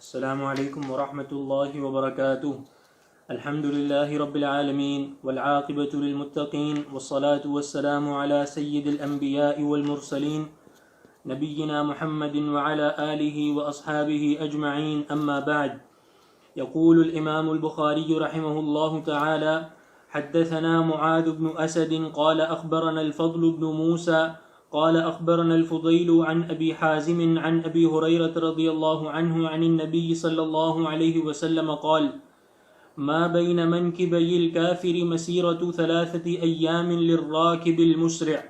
السلام عليكم ورحمة الله وبركاته. الحمد لله رب العالمين والعاقبة للمتقين والصلاة والسلام على سيد الأنبياء والمرسلين نبينا محمد وعلى آله وأصحابه أجمعين، أما بعد. يقول الإمام البخاري رحمه الله تعالى: حدثنا معاذ بن أسد قال أخبرنا الفضل بن موسى قال أخبرنا الفضيل عن أبي حازم عن أبي هريرة رضي الله عنه عن النبي صلى الله عليه وسلم قال: ما بين منكبي الكافر مسيرة 3 أيام للراكب المسرع.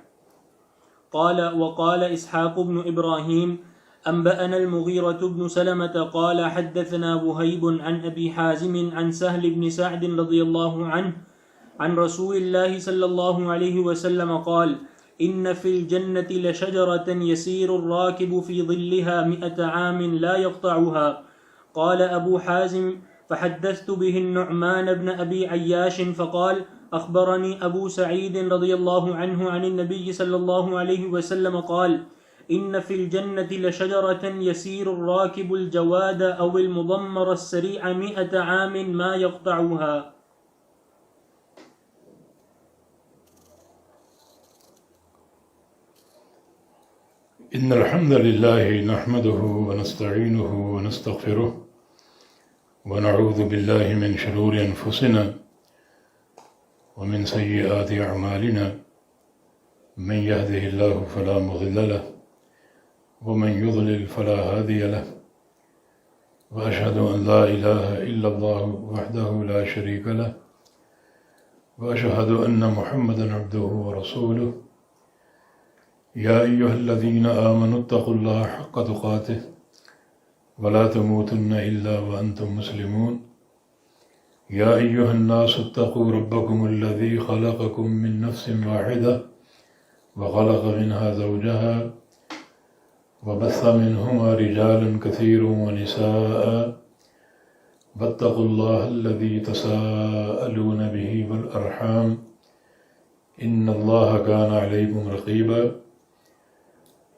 وقال إسحاق بن إبراهيم: أنبأنا المغيرة بن سلمة قال حدثنا وهيب عن أبي حازم عن سهل بن سعد رضي الله عنه عن رسول الله صلى الله عليه وسلم قال: إن في الجنة لشجرة يسير الراكب في ظلها 100 عام لا يقطعها. قال أبو حازم: فحدثت به النعمان بن أبي عياش فقال: أخبرني أبو سعيد رضي الله عنه عن النبي صلى الله عليه وسلم قال: إن في الجنة لشجرة يسير الراكب الجواد أو المضمر السريع 100 عام ما يقطعها. إن الحمد لله نحمده ونستعينه ونستغفره ونعوذ بالله من شرور أنفسنا ومن سيئات أعمالنا، من يهده الله فلا مضل له ومن يضلل فلا هادي له، وأشهد أن لا إله إلا الله وحده لا شريك له، وأشهد أن محمدا عبده ورسوله. يا أيها الذين آمنوا اتقوا الله حق تقاته ولا تموتن إلا وأنتم مسلمون. يا أيها الناس اتقوا ربكم الذي خلقكم من نفس واحدة وخلق منها زوجها وبث منهما رجالا كثيرا ونساء، واتقوا الله الذي تساءلون به والأرحام إن الله كان عليكم رقيبا.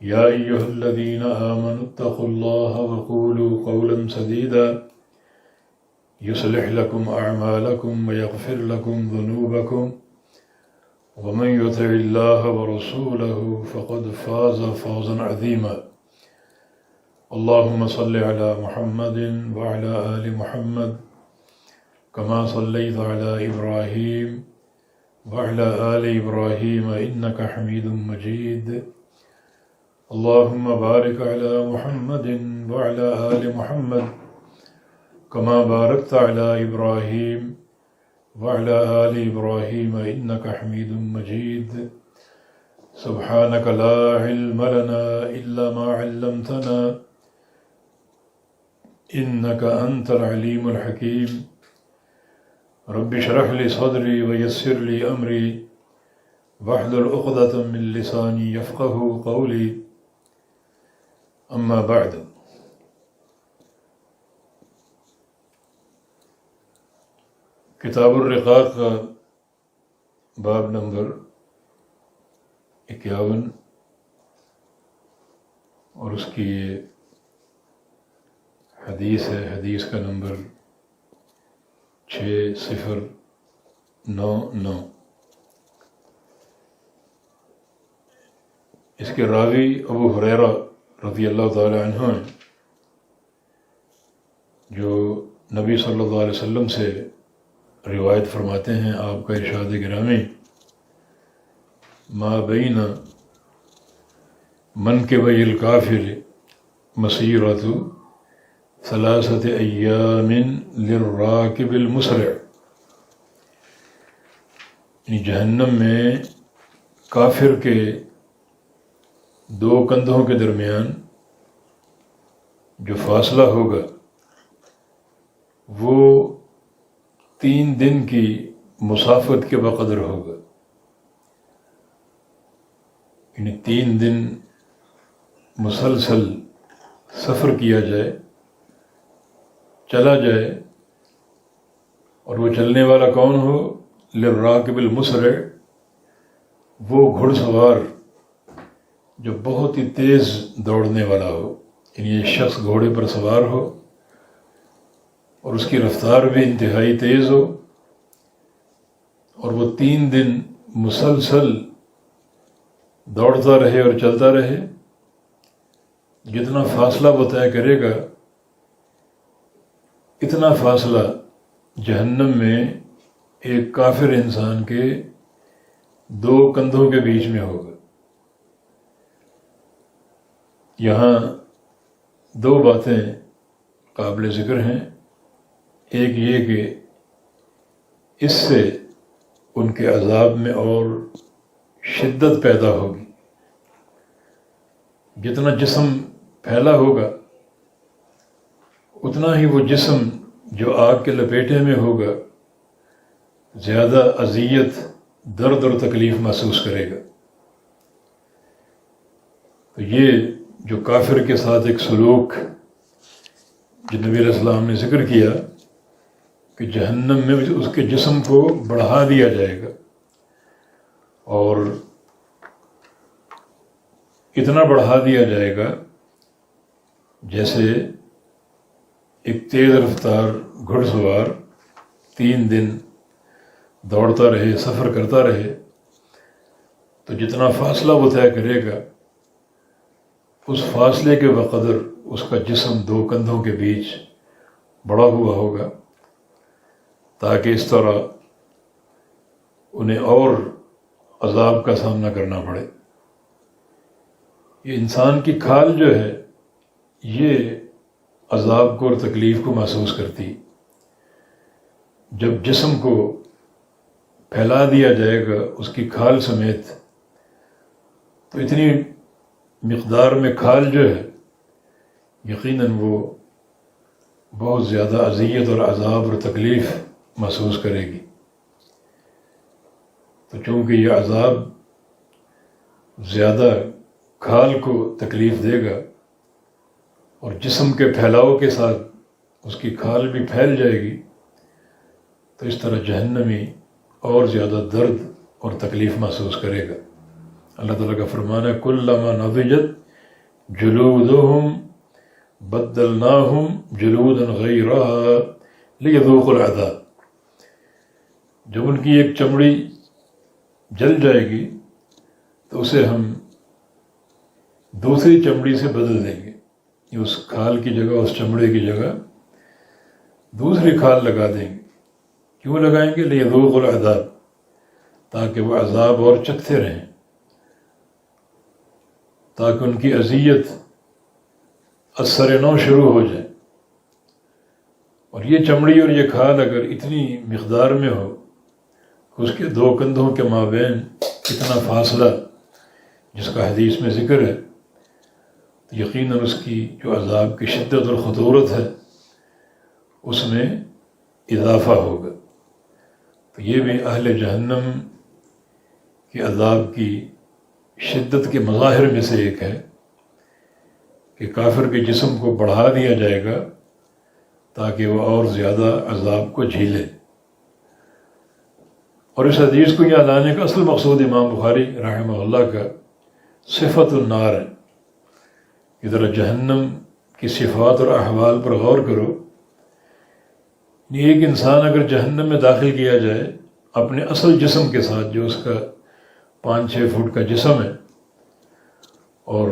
يا أيها الذين آمنوا اتقوا الله وقولوا قولا سديدا يصلح لكم أعمالكم ويغفر لكم ذنوبكم، ومن يطع الله ورسوله فقد فاز فوزا عظيما. اللهم صل على محمد وعلى آل محمد كما صليت على إبراهيم وعلى آل إبراهيم إنك حميد مجيد. اللهم بارك على محمد وعلى آل محمد كما باركت على إبراهيم وعلى آل إبراهيم إنك حميد مجيد. سبحانك لا علم لنا إلا ما علمتنا إنك أنت العليم الحكيم. رب اشرح لي صدري ويسر لي أمري واحلل عقدة من لساني يفقه قولي. أما بعد، کتاب الرقاق کا باب نمبر 51 اور اس کی یہ حدیث ہے، حدیث کا نمبر 6099۔ اس کے راوی ابو ہریرہ رضی اللہ تعالی عنہ ہیں، جو نبی صلی اللہ علیہ وسلم سے روایت فرماتے ہیں۔ آپ کا ارشاد گرامی: ما بین منکبی الکافر مسیرۃ 3 ایام للراکب المسرع، یعنی جہنم میں کافر کے 2 کندھوں کے درمیان جو فاصلہ ہوگا وہ 3 دن کی مسافت کے بقدر ہوگا، یعنی 3 دن مسلسل سفر کیا جائے، چلا جائے، اور وہ چلنے والا کون ہو؟ للراکب المسرع، وہ گھڑ سوار جو بہت ہی تیز دوڑنے والا ہو، یعنی یہ شخص گھوڑے پر سوار ہو اور اس کی رفتار بھی انتہائی تیز ہو، اور وہ 3 دن مسلسل دوڑتا رہے اور چلتا رہے، جتنا فاصلہ وہ طے کرے گا اتنا فاصلہ جہنم میں ایک کافر انسان کے 2 کندھوں کے بیچ میں ہوگا۔ یہاں 2 باتیں قابل ذکر ہیں۔ ایک یہ کہ اس سے ان کے عذاب میں اور شدت پیدا ہوگی، جتنا جسم پھیلا ہوگا اتنا ہی وہ جسم جو آگ کے لپیٹے میں ہوگا زیادہ اذیت، درد اور تکلیف محسوس کرے گا۔ تو یہ جو کافر کے ساتھ ایک سلوک جو نبی علیہ السلام نے ذکر کیا کہ جہنم میں اس کے جسم کو بڑھا دیا جائے گا، اور اتنا بڑھا دیا جائے گا جیسے ایک تیز رفتار گھڑ سوار 3 دن دوڑتا رہے، سفر کرتا رہے، تو جتنا فاصلہ وہ طے کرے گا اس فاصلے کے بقدر اس کا جسم 2 کندھوں کے بیچ بڑا ہوا ہوگا، تاکہ اس طرح انہیں اور عذاب کا سامنا کرنا پڑے۔ یہ انسان کی کھال جو ہے یہ عذاب کو اور تکلیف کو محسوس کرتی۔ جب جسم کو پھیلا دیا جائے گا اس کی کھال سمیت، تو اتنی مقدار میں کھال جو ہے یقیناً وہ بہت زیادہ اذیت اور عذاب اور تکلیف محسوس کرے گی۔ تو چونکہ یہ عذاب زیادہ کھال کو تکلیف دے گا اور جسم کے پھیلاؤ کے ساتھ اس کی کھال بھی پھیل جائے گی، تو اس طرح جہنمی اور زیادہ درد اور تکلیف محسوس کرے گا۔ اللہ تعالیٰ کا فرمان ہے کلما نضجت جلودہم بدلناہم جلودا غیرہا لیذوقوا العذاب۔ جب ان کی ایک چمڑی جل جائے گی تو اسے ہم دوسری چمڑی سے بدل دیں گے، اس کھال کی جگہ، اس چمڑے کی جگہ دوسری کھال لگا دیں گے۔ کیوں لگائیں گے؟ لیذوقوا العذاب، تاکہ وہ عذاب اور چکھتے رہیں، تاکہ ان کی اذیت اثر نو شروع ہو جائے۔ اور یہ چمڑی اور یہ کھال اگر اتنی مقدار میں ہو کہ اس کے 2 کندھوں کے مابین اتنا فاصلہ جس کا حدیث میں ذکر ہے، تو یقیناً اس کی جو عذاب کی شدت اور خطورت ہے اس میں اضافہ ہوگا۔ تو یہ بھی اہل جہنم کے عذاب کی شدت کے مظاہر میں سے ایک ہے کہ کافر کے جسم کو بڑھا دیا جائے گا تاکہ وہ اور زیادہ عذاب کو جھیلے۔ اور اس حدیث کو یہاں لانے کا اصل مقصود امام بخاری رحمہ اللہ کا صفت النار ہے کہ ذرا جہنم کی صفات اور احوال پر غور کرو۔ ایک انسان اگر جہنم میں داخل کیا جائے اپنے اصل جسم کے ساتھ، جو اس کا 5-6 فٹ کا جسم ہے، اور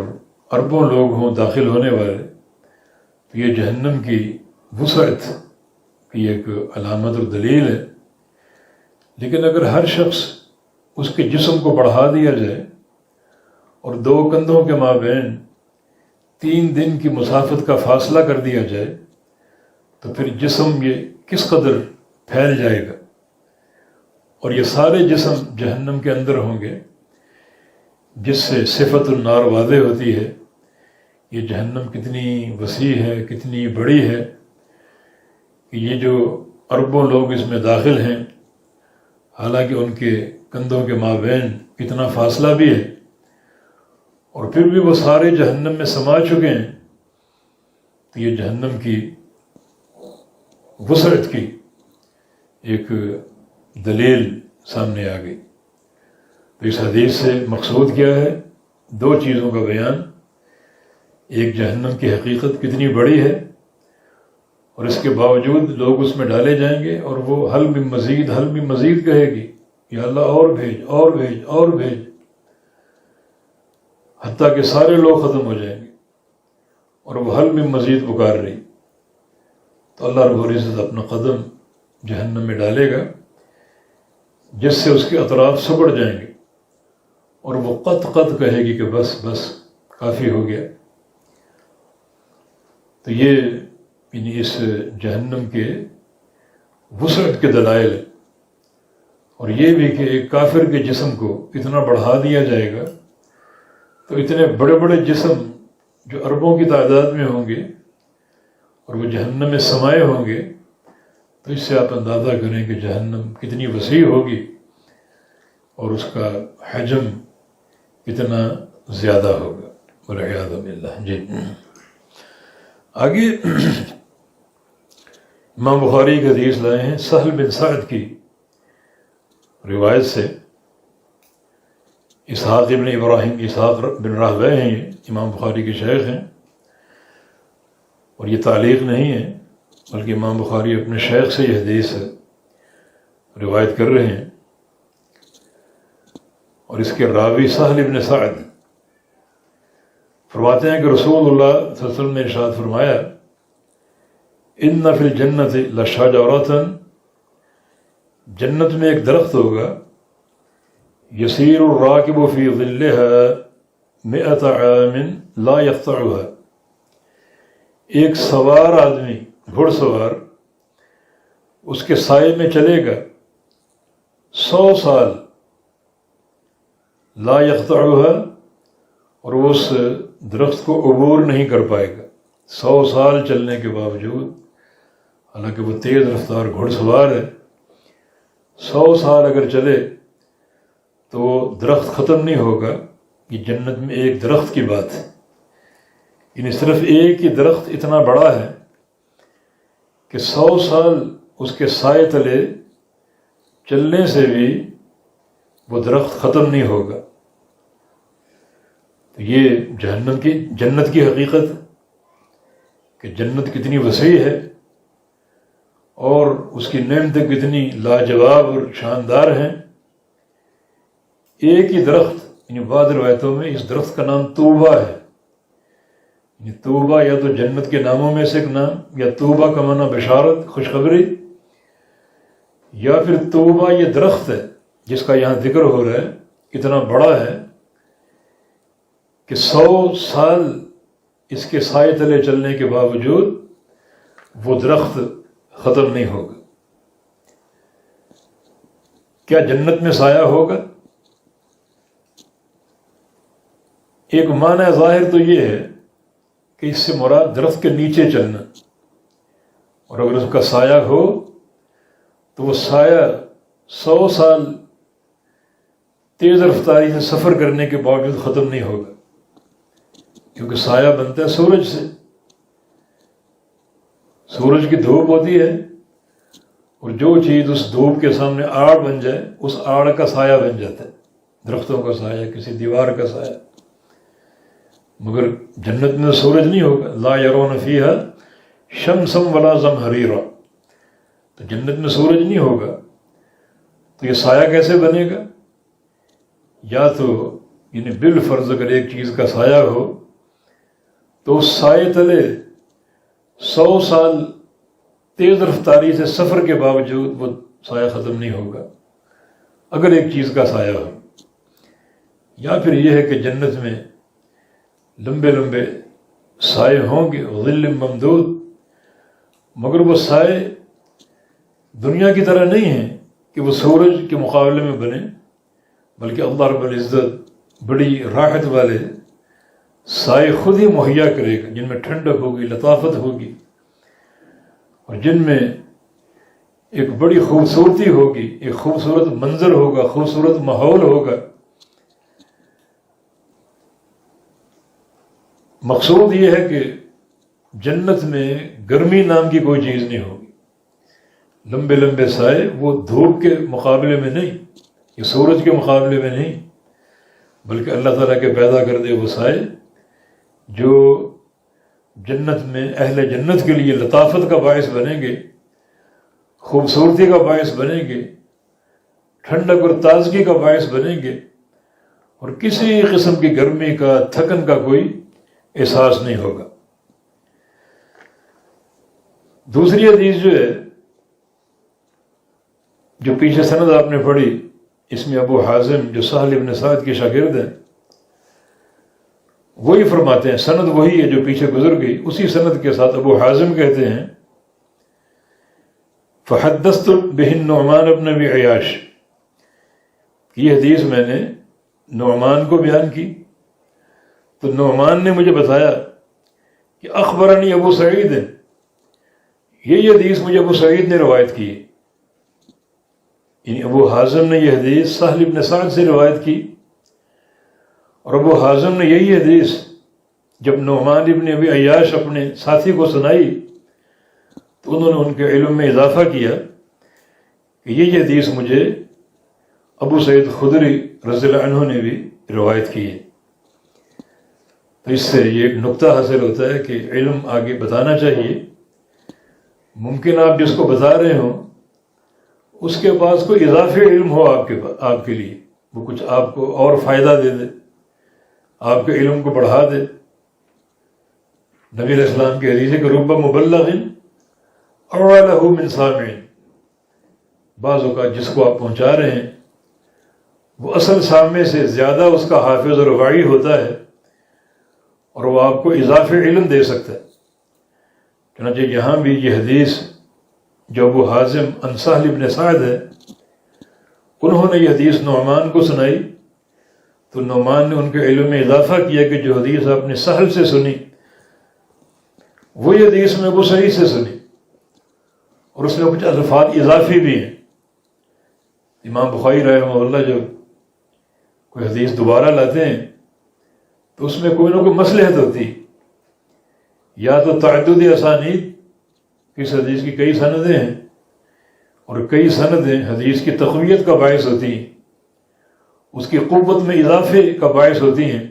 اربوں لوگ ہوں داخل ہونے والے، تو یہ جہنم کی وسعت کی ایک علامت اور دلیل ہے۔ لیکن اگر ہر شخص اس کے جسم کو بڑھا دیا جائے اور 2 کندھوں کے مابین 3 دن کی مسافت کا فاصلہ کر دیا جائے تو پھر جسم یہ کس قدر پھیل جائے گا، اور یہ سارے جسم جہنم کے اندر ہوں گے، جس سے صفت النار واضح ہوتی ہے یہ جہنم کتنی وسیع ہے، کتنی بڑی ہے، کہ یہ جو اربوں لوگ اس میں داخل ہیں، حالانکہ ان کے کندھوں کے مابین اتنا فاصلہ بھی ہے، اور پھر بھی وہ سارے جہنم میں سما چکے ہیں، تو یہ جہنم کی وسعت کی ایک دلیل سامنے آ گئی۔ تو اس حدیث سے مقصود کیا ہے؟ 2 چیزوں کا بیان، ایک جہنم کی حقیقت کتنی بڑی ہے، اور اس کے باوجود لوگ اس میں ڈالے جائیں گے، اور وہ حل بھی مزید کہے گی، یا اللہ اور بھیج اور بھیج اور بھیج، حتیٰ کہ سارے لوگ ختم ہو جائیں گے اور وہ حل بھی مزید پکار رہی، تو اللہ رب العزت اپنا قدم جہنم میں ڈالے گا، جس سے اس کے اطراف سکڑ جائیں گے، اور وہ قط قط کہے گی کہ بس بس کافی ہو گیا۔ تو یہ یعنی اس جہنم کے وسعت کے دلائل ہیں، اور یہ بھی کہ ایک کافر کے جسم کو اتنا بڑھا دیا جائے گا، تو اتنے بڑے بڑے جسم جو اربوں کی تعداد میں ہوں گے اور وہ جہنم میں سمائے ہوں گے، تو اس سے آپ اندازہ کریں کہ جہنم کتنی وسیع ہوگی اور اس کا حجم کتنا زیادہ ہوگا، والعیاذ باللہ۔ جی آگے امام بخاری کی حدیث لائے ہیں سہل بن سعد کی روایت سے، اسحاق بن ابراہیم اسحاق بن راہویہ ہیں، یہ امام بخاری کے شیخ ہیں، اور یہ تعلیق نہیں ہے بلکہ امام بخاری اپنے شیخ سے یہ حدیث روایت کر رہے ہیں، اور اس کے راوی سہل بن سعد فرماتے ہیں کہ رسول اللہ صلی اللہ علیہ وسلم نے ارشاد فرمایا، ان فی الجنت لشجرۃ، جنت میں ایک درخت ہوگا، یسیر الراکب فی ظلها 100 عام لا یقطعها، ایک سوار آدمی گھڑ سوار اس کے سائے میں چلے گا 100 سال، لا یقطعها، اور وہ اس درخت کو عبور نہیں کر پائے گا 100 سال چلنے کے باوجود، حالانکہ وہ تیز رفتار گھڑ سوار ہے، 100 سال اگر چلے تو وہ درخت ختم نہیں ہوگا۔ یہ جنت میں ایک درخت کی بات ہے، یعنی صرف ایک ہی درخت اتنا بڑا ہے کہ 100 سال اس کے سائے تلے چلنے سے بھی وہ درخت ختم نہیں ہوگا۔ تو یہ جنت کی حقیقت ہے کہ جنت کتنی وسیع ہے اور اس کی نعمتیں کتنی لاجواب اور شاندار ہیں۔ ایک ہی درخت، یعنی بعض روایتوں میں اس درخت کا نام طوبہ ہے، یعنی طوبہ یا تو جنت کے ناموں میں سے ایک نام، یا طوبہ کا معنی بشارت، خوشخبری، یا پھر طوبہ یہ درخت ہے جس کا یہاں ذکر ہو رہا ہے، اتنا بڑا ہے کہ 100 سال اس کے سائے تلے چلنے کے باوجود وہ درخت ختم نہیں ہوگا۔ کیا جنت میں سایہ ہوگا؟ ایک معنی ظاہر تو یہ ہے کہ اس سے مراد درخت کے نیچے چلنا، اور اگر اس کا سایہ ہو تو وہ سایہ 100 سال تیز رفتاری سے سفر کرنے کے باوجود ختم نہیں ہوگا، کیونکہ سایہ بنتا ہے سورج سے، سورج کی دھوپ ہوتی ہے، اور جو چیز اس دھوپ کے سامنے آڑ بن جائے اس آڑ کا سایہ بن جاتا ہے، درختوں کا سایہ، کسی دیوار کا سایہ۔ مگر جنت میں سورج نہیں ہوگا، لا یرون فیہا شمسا ولا زمہریرا، تو جنت میں سورج نہیں ہوگا، تو یہ سایہ کیسے بنے گا؟ یا تو یعنی بالفرض اگر ایک چیز کا سایہ ہو تو اس سائے تلے 100 سال تیز رفتاری سے سفر کے باوجود وہ سایہ ختم نہیں ہوگا اگر ایک چیز کا سایہ ہو۔ یا پھر یہ ہے کہ جنت میں لمبے لمبے سائے ہوں گے، ظل ممدود، مگر وہ سائے دنیا کی طرح نہیں ہیں کہ وہ سورج کے مقابلے میں بنے، بلکہ اللہ رب العزت بڑی راحت والے سائے خود ہی مہیا کرے گا، جن میں ٹھنڈک ہوگی، لطافت ہوگی، اور جن میں ایک بڑی خوبصورتی ہوگی، ایک خوبصورت منظر ہوگا، خوبصورت ماحول ہوگا۔ مقصود یہ ہے کہ جنت میں گرمی نام کی کوئی چیز نہیں ہوگی، لمبے لمبے سائے وہ دھوپ کے مقابلے میں نہیں، یہ سورج کے مقابلے میں نہیں، بلکہ اللہ تعالیٰ کے پیدا کردے وہ سائے جو جنت میں اہل جنت کے لیے لطافت کا باعث بنیں گے، خوبصورتی کا باعث بنیں گے، ٹھنڈک اور تازگی کا باعث بنیں گے، اور کسی قسم کی گرمی کا، تھکن کا کوئی احساس نہیں ہوگا۔ دوسری حدیث جو ہے، جو پیچھے سند آپ نے پڑھی، اس میں ابو حازم جو سہل بن سعد کے شاگرد ہیں وہی فرماتے ہیں، سند وہی ہے جو پیچھے گزر گئی، اسی سند کے ساتھ ابو حازم کہتے ہیں فحدثت به النعمان بن ابی عیاش، یہ حدیث میں نے نعمان کو بیان کی تو نعمان نے مجھے بتایا کہ اخبرنی ابو سعید ہے، یہ حدیث مجھے ابو سعید نے روایت کی، یعنی ابو حازم نے یہ حدیث سہل بن سعد سے روایت کی، اور ابو حازم نے یہی حدیث جب نعمان ابن ابی عیاش اپنے ساتھی کو سنائی تو انہوں نے ان کے علم میں اضافہ کیا کہ یہ حدیث مجھے ابو سعید خدری رضی اللہ عنہ نے بھی روایت کی ہے۔ تو اس سے یہ ایک نقطہ حاصل ہوتا ہے کہ علم آگے بتانا چاہیے۔ ممکن آپ جس کو بتا رہے ہوں اس کے پاس کوئی اضافی علم ہو آپ کے لیے، وہ کچھ آپ کو اور فائدہ دے دے، آپ کے علم کو بڑھا دے۔ نبی علیہ السلام کی حدیث ہے کہ رب مبلغ اولہ من سامع، بعض اوقات جس کو آپ پہنچا رہے ہیں وہ اصل سامع سے زیادہ اس کا حافظ اور واعی ہوتا ہے، اور وہ آپ کو اضافی علم دے سکتا ہے۔ چنانچہ یہاں بھی یہ حدیث جو ابو حازم عن سہل بن سعد ہے، انہوں نے یہ حدیث نعمان کو سنائی تو نعمان نے ان کے علم میں اضافہ کیا کہ جو حدیث آپ نے سہل سے سنی وہی حدیث میں ابو سعید سے سنی، اور اس میں کچھ الفاظ اضافی بھی ہیں۔ امام بخاری رحمہ اللہ جب کوئی حدیث دوبارہ لاتے ہیں تو اس میں کوئی نہ کوئی مصلحت ہوتی، یا تو تعدد اسانید، اس حدیث کی کئی سندیں ہیں اور کئی سندیں حدیث کی تقویت کا باعث ہوتی ہیں، اس کی قوت میں اضافے کا باعث ہوتی ہیں،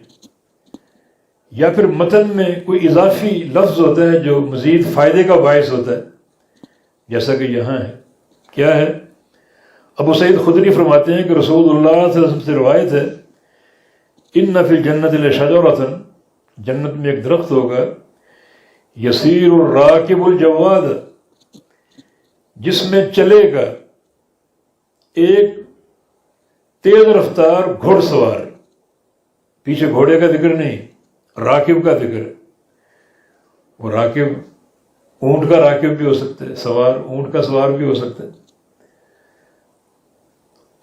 یا پھر متن میں کوئی اضافی لفظ ہوتا ہے جو مزید فائدے کا باعث ہوتا ہے، جیسا کہ یہاں ہے۔ کیا ہے؟ ابو سعید خدری فرماتے ہیں کہ رسول اللہ صلی اللہ علیہ وسلم سے روایت ہے ان فی الجنت لشجرۃ، جنت میں ایک درخت ہوگا یسیر الراکب الجواد، جس میں چلے گا ایک تیز رفتار گھڑ سوار، پیچھے گھوڑے کا ذکر نہیں، راکب کا ذکر ہے۔ وہ راکب اونٹ کا راکب بھی ہو سکتا ہے، سوار اونٹ کا سوار بھی ہو سکتا ہے،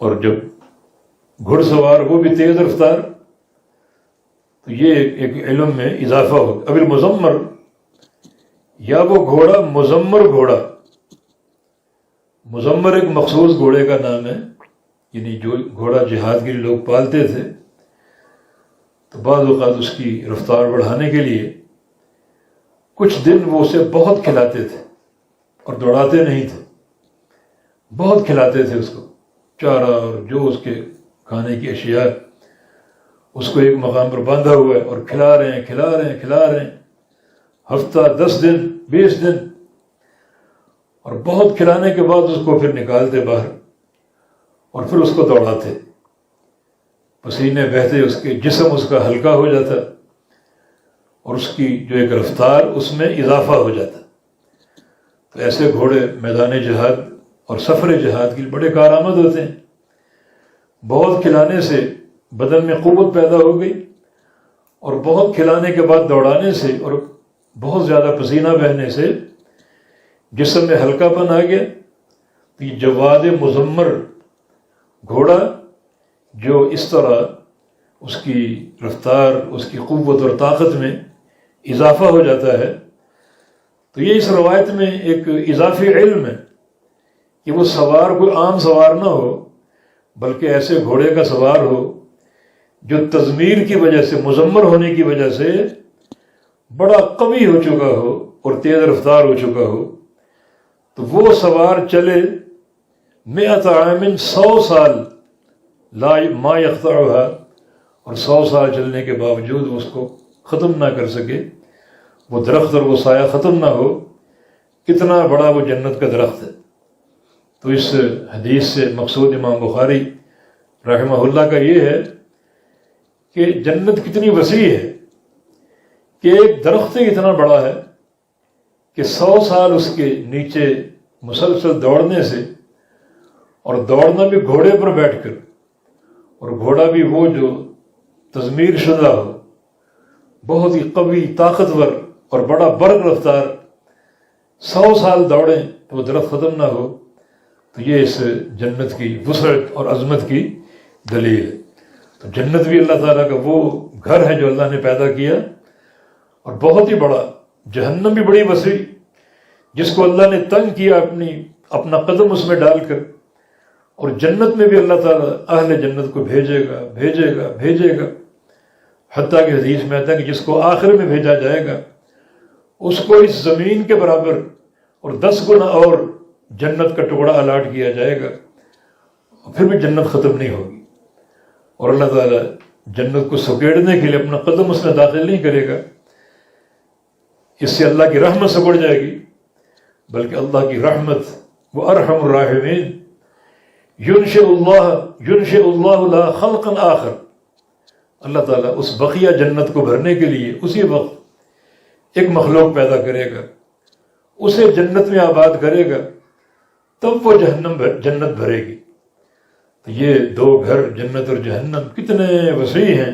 اور جب گھڑ سوار وہ بھی تیز رفتار، تو یہ ایک علم میں اضافہ ہوگا۔ اب المزمر، یا وہ گھوڑا مزمر گھوڑا، مزمر ایک مخصوص گھوڑے کا نام ہے، یعنی جو گھوڑا جہاد کے لیے لوگ پالتے تھے تو بعض اوقات اس کی رفتار بڑھانے کے لیے کچھ دن وہ اسے بہت کھلاتے تھے اور دوڑاتے نہیں تھے، بہت کھلاتے تھے اس کو چارہ اور جو اس کے کھانے کی اشیاء، اس کو ایک مقام پر باندھا ہوا ہے اور کھلا رہے ہیں ہفتہ 10 دن 20 دن، اور بہت کھلانے کے بعد اس کو پھر نکالتے باہر اور پھر اس کو دوڑاتے، پسینے بہتے، اس کے جسم اس کا ہلکا ہو جاتا اور اس کی جو ایک رفتار اس میں اضافہ ہو جاتا۔ تو ایسے گھوڑے میدان جہاد اور سفر جہاد کے لیے بڑے کارآمد ہوتے ہیں۔ بہت کھلانے سے بدن میں قوت پیدا ہو گئی، اور بہت کھلانے کے بعد دوڑانے سے اور بہت زیادہ پسینہ بہنے سے جسم میں ہلکا پن آ گیا۔ تو یہ جواد مزمر گھوڑا جو اس طرح اس کی رفتار، اس کی قوت اور طاقت میں اضافہ ہو جاتا ہے، تو یہ اس روایت میں ایک اضافی علم ہے کہ وہ سوار کوئی عام سوار نہ ہو، بلکہ ایسے گھوڑے کا سوار ہو جو تضمیر کی وجہ سے، مزمر ہونے کی وجہ سے بڑا قوی ہو چکا ہو اور تیز رفتار ہو چکا ہو، تو وہ سوار چلے 100 عام 100 سال لا ما یقطعها، اور 100 سال چلنے کے باوجود اس کو ختم نہ کر سکے، وہ درخت اور وہ سایہ ختم نہ ہو، کتنا بڑا وہ جنت کا درخت ہے۔ تو اس حدیث سے مقصود امام بخاری رحمہ اللہ کا یہ ہے کہ جنت کتنی وسیع ہے کہ ایک درخت ہی اتنا بڑا ہے کہ 100 سال اس کے نیچے مسلسل دوڑنے سے، اور دوڑنا بھی گھوڑے پر بیٹھ کر، اور گھوڑا بھی وہ جو تضمیر شدہ ہو، بہت ہی قوی، طاقتور اور بڑا برق رفتار، 100 سال دوڑیں تو وہ درخت ختم نہ ہو، تو یہ اس جنت کی وسعت اور عظمت کی دلیل ہے۔ تو جنت بھی اللہ تعالیٰ کا وہ گھر ہے جو اللہ نے پیدا کیا، اور بہت ہی بڑا۔ جہنم بھی بڑی وسیع، جس کو اللہ نے تنگ کیا اپنا قدم اس میں ڈال کر، اور جنت میں بھی اللہ تعالیٰ اہل جنت کو بھیجے گا بھیجے گا بھیجے گا، حتیٰ کہ حدیث میں آتا ہے کہ جس کو آخر میں بھیجا جائے گا اس کو اس زمین کے برابر اور 10 گنا اور جنت کا ٹکڑا الاٹ کیا جائے گا، پھر بھی جنت ختم نہیں ہوگی، اور اللہ تعالیٰ جنت کو سکیڑنے کے لیے اپنا قدم اس میں داخل نہیں کرے گا۔ اس سے اللہ کی رحمت سکڑ جائے گی، بلکہ اللہ کی رحمت وہ ارحم الراحمین، ینشئ اللہ لها خلقا آخر، اللہ تعالیٰ اس بقیہ جنت کو بھرنے کے لیے اسی وقت ایک مخلوق پیدا کرے گا، اسے جنت میں آباد کرے گا، تب وہ جنت بھرے گی۔ تو یہ 2 گھر جنت اور جہنم کتنے وسیع ہیں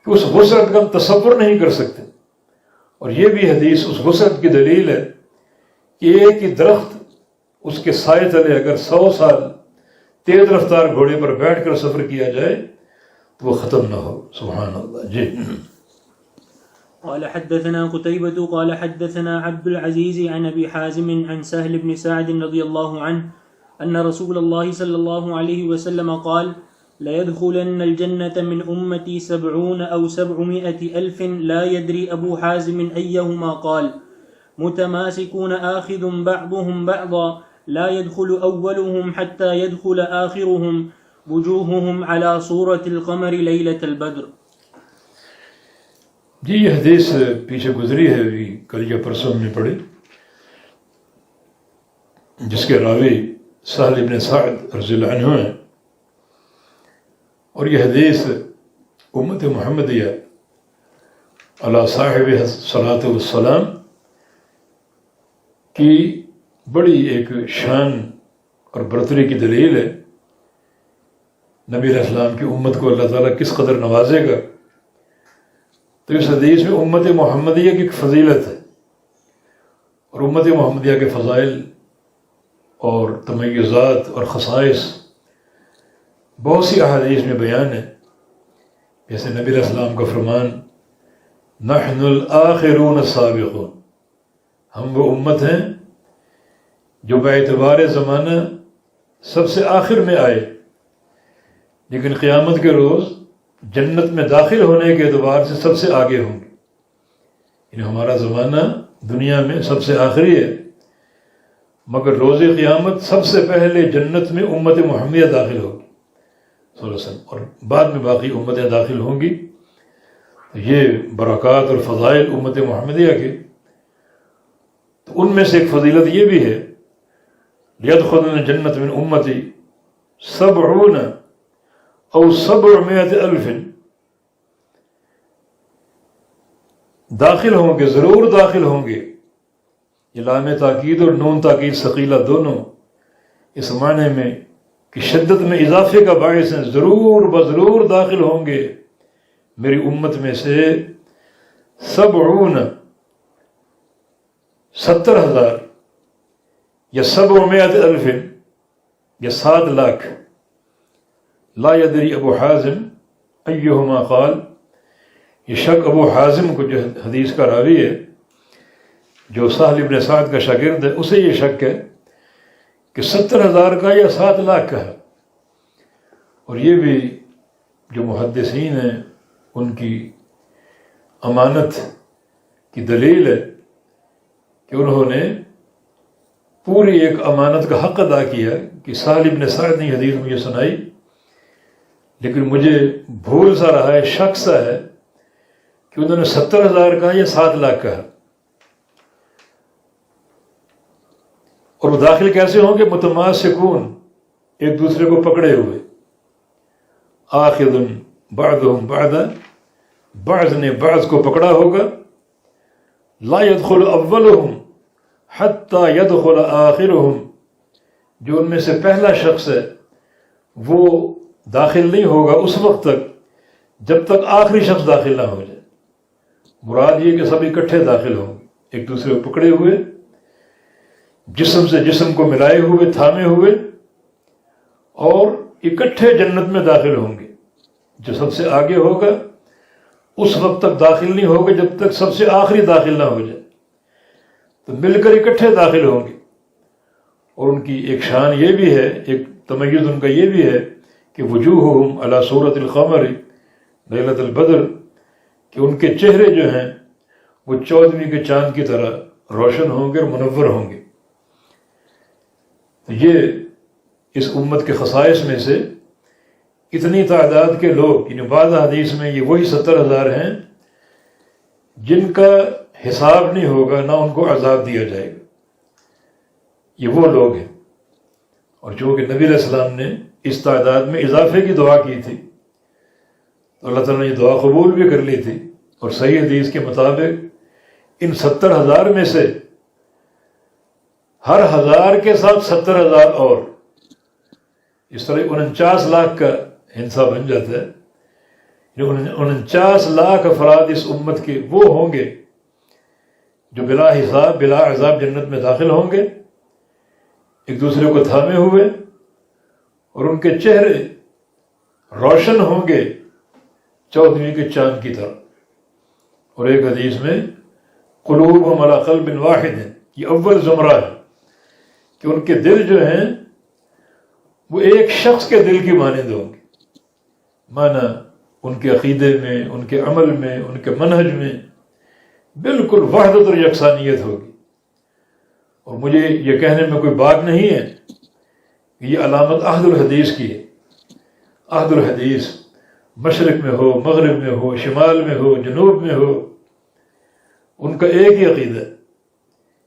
کہ اس وسعت کا ہم تصور نہیں کر سکتے۔ اور یہ بھی حدیث اس وسعت کی دلیل ہے کہ ایک ہی درخت، اس کے سائے تلے اگر 100 سال تیز رفتار گھوڑے پر بیٹھ کر سفر کیا جائے تو وہ ختم نہ ہو۔ سبحان اللہ۔ جی۔ قال حدثنا قتيبة قال حدثنا عبد العزيز عن أبي حازم عن سهل بن سعد رضي الله عنه أن رسول الله صلى الله عليه وسلم قال ليدخلن الجنة من أمتي 70 أو 700 ألف لا يدري أبو حازم أيهما قال متماسكون آخذ بعضهم بعضا لا يدخل أولهم حتى يدخل آخرهم وجوههم على صورة القمر ليلة البدر۔ جی یہ حدیث پیچھے گزری ہے، ابھی کل یا پرسوں میں پڑھی، جس کے راوی سہل بن سعد رضی اللہ عنہ ہیں، اور یہ حدیث امت محمدیہ علی صاحب الصلاۃ والسلام کی بڑی ایک شان اور برتری کی دلیل ہے۔ نبی علیہ السلام کی امت کو اللہ تعالیٰ کس قدر نوازے گا، تو اس حدیث میں امت محمدیہ کی ایک فضیلت ہے، اور امت محمدیہ کے فضائل اور تمیزات اور خصائص بہت سی احادیث میں بیان ہے۔ جیسے نبی علیہ السلام کا فرمان نحن الآخرون السابقون، ہم وہ امت ہیں جو باعتبار زمانہ سب سے آخر میں آئے، لیکن قیامت کے روز جنت میں داخل ہونے کے اعتبار سے سب سے آگے ہوں گے۔ یعنی ہمارا زمانہ دنیا میں سب سے آخری ہے، مگر روز قیامت سب سے پہلے جنت میں امت محمدیہ داخل ہوگی صلی اللہ علیہ وسلم، اور بعد میں باقی امتیں داخل ہوں گی۔ یہ برکات اور فضائل امت محمدیہ کے، تو ان میں سے ایک فضیلت یہ بھی ہے لیدخلن جنت من امتی 70 او 700 الف، داخل ہوں گے، ضرور داخل ہوں گے۔ یہ لام تاکید اور نون تاکید ثقیلہ دونوں اس معنی میں کہ شدت میں اضافے کا باعث ہیں، ضرور بضرور داخل ہوں گے میری امت میں سے 70,000 یا 700 الف یا 7 لاکھ۔ لا یدری ابو حازم ایہما قال، یہ شک ابو حازم کو جو حدیث کا راوی ہے، جو سہل بن سعد کا شاگرد ہے، اسے یہ شک ہے کہ 70,000 کا یا 7 لاکھ کا ہے۔ اور یہ بھی جو محدثین ہیں ان کی امانت کی دلیل ہے کہ انہوں نے پوری ایک امانت کا حق ادا کیا کہ سہل بن سعد نے حدیث مجھے سنائی، لیکن مجھے بھول سا رہا ہے، شک سا ہے کہ انہوں نے 70,000 کہا یا 7 لاکھ کہا. اور وہ داخل کیسے ہوں گے؟ متماسکون، ایک دوسرے کو پکڑے ہوئے. آخذ بعضهم بعضا، بعض نے بعض کو پکڑا ہوگا. لا يدخل اولهم حتى يدخل آخرهم، جو ان میں سے پہلا شخص ہے وہ داخل نہیں ہوگا اس وقت تک جب تک آخری شخص داخل نہ ہو جائے. مراد یہ کہ سب اکٹھے داخل ہوں گے، ایک دوسرے کو پکڑے ہوئے، جسم سے جسم کو ملائے ہوئے، تھامے ہوئے، اور اکٹھے جنت میں داخل ہوں گے. جو سب سے آگے ہوگا اس وقت تک داخل نہیں ہوگا جب تک سب سے آخری داخل نہ ہو جائے. تو مل کر اکٹھے داخل ہوں گے. اور ان کی ایک شان یہ بھی ہے، ایک تمیز ان کا یہ بھی ہے کہ وجوہہم علی صورت القمر لیلۃ البدر، کہ ان کے چہرے جو ہیں وہ 14ویں کے چاند کی طرح روشن ہوں گے اور منور ہوں گے. تو یہ اس امت کے خصائص میں سے اتنی تعداد کے لوگ، یعنی بعض حدیث میں یہ وہی 70,000 ہیں جن کا حساب نہیں ہوگا، نہ ان کو عذاب دیا جائے گا. یہ وہ لوگ ہیں. اور چونکہ نبی علیہ السلام نے اس تعداد میں اضافے کی دعا کی تھی تو اللہ تعالیٰ نے یہ دعا قبول بھی کر لی تھی. اور صحیح حدیث کے مطابق ان 70,000 میں سے ہر 1000 کے ساتھ 70,000 اور، اس طرح 49 لاکھ کا حصہ بن جاتا ہے. 49 لاکھ افراد اس امت کے وہ ہوں گے جو بلا حساب بلا عذاب جنت میں داخل ہوں گے، ایک دوسرے کو تھامے ہوئے، اور ان کے چہرے روشن ہوں گے 14ویں کے چاند کی طرح. اور ایک حدیث میں قلوبہم علی قلب واحد، یہ اول زمرہ ہے کہ ان کے دل جو ہیں وہ ایک شخص کے دل کی مانند ہوں گے. معنی ان کے عقیدے میں، ان کے عمل میں، ان کے منہج میں بالکل وحدت اور یکسانیت ہوگی. اور مجھے یہ کہنے میں کوئی بات نہیں ہے کہ یہ علامت عہد الحدیث کی ہے. عہد الحدیث مشرق میں ہو، مغرب میں ہو، شمال میں ہو، جنوب میں ہو، ان کا ایک ہی عقیدہ،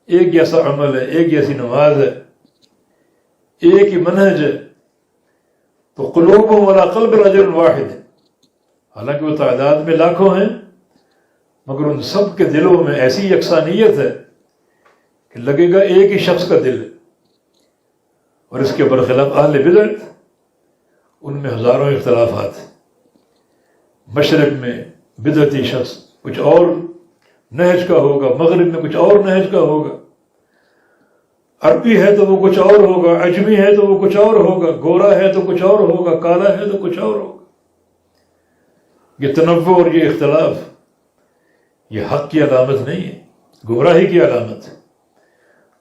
ایک جیسا عمل ہے، ایک جیسی نماز ہے، ایک ہی منہج ہے. تو قلوبہم علی قلب رجل واحد ہے. حالانکہ وہ تعداد میں لاکھوں ہیں، مگر ان سب کے دلوں میں ایسی یکسانیت ہے کہ لگے گا ایک ہی شخص کا دل ہے. اور اس کے برخلاف اہل بدعت، ان میں ہزاروں اختلافات ہیں. مشرق میں بدعتی شخص کچھ اور نہج کا ہوگا، مغرب میں کچھ اور نہج کا ہوگا، عربی ہے تو وہ کچھ اور ہوگا، عجمی ہے تو وہ کچھ اور ہوگا، گورا ہے تو کچھ اور ہوگا، کالا ہے تو کچھ اور ہوگا. یہ تنوع اور یہ اختلاف یہ حق کی علامت نہیں ہے، گمراہی کی علامت ہے.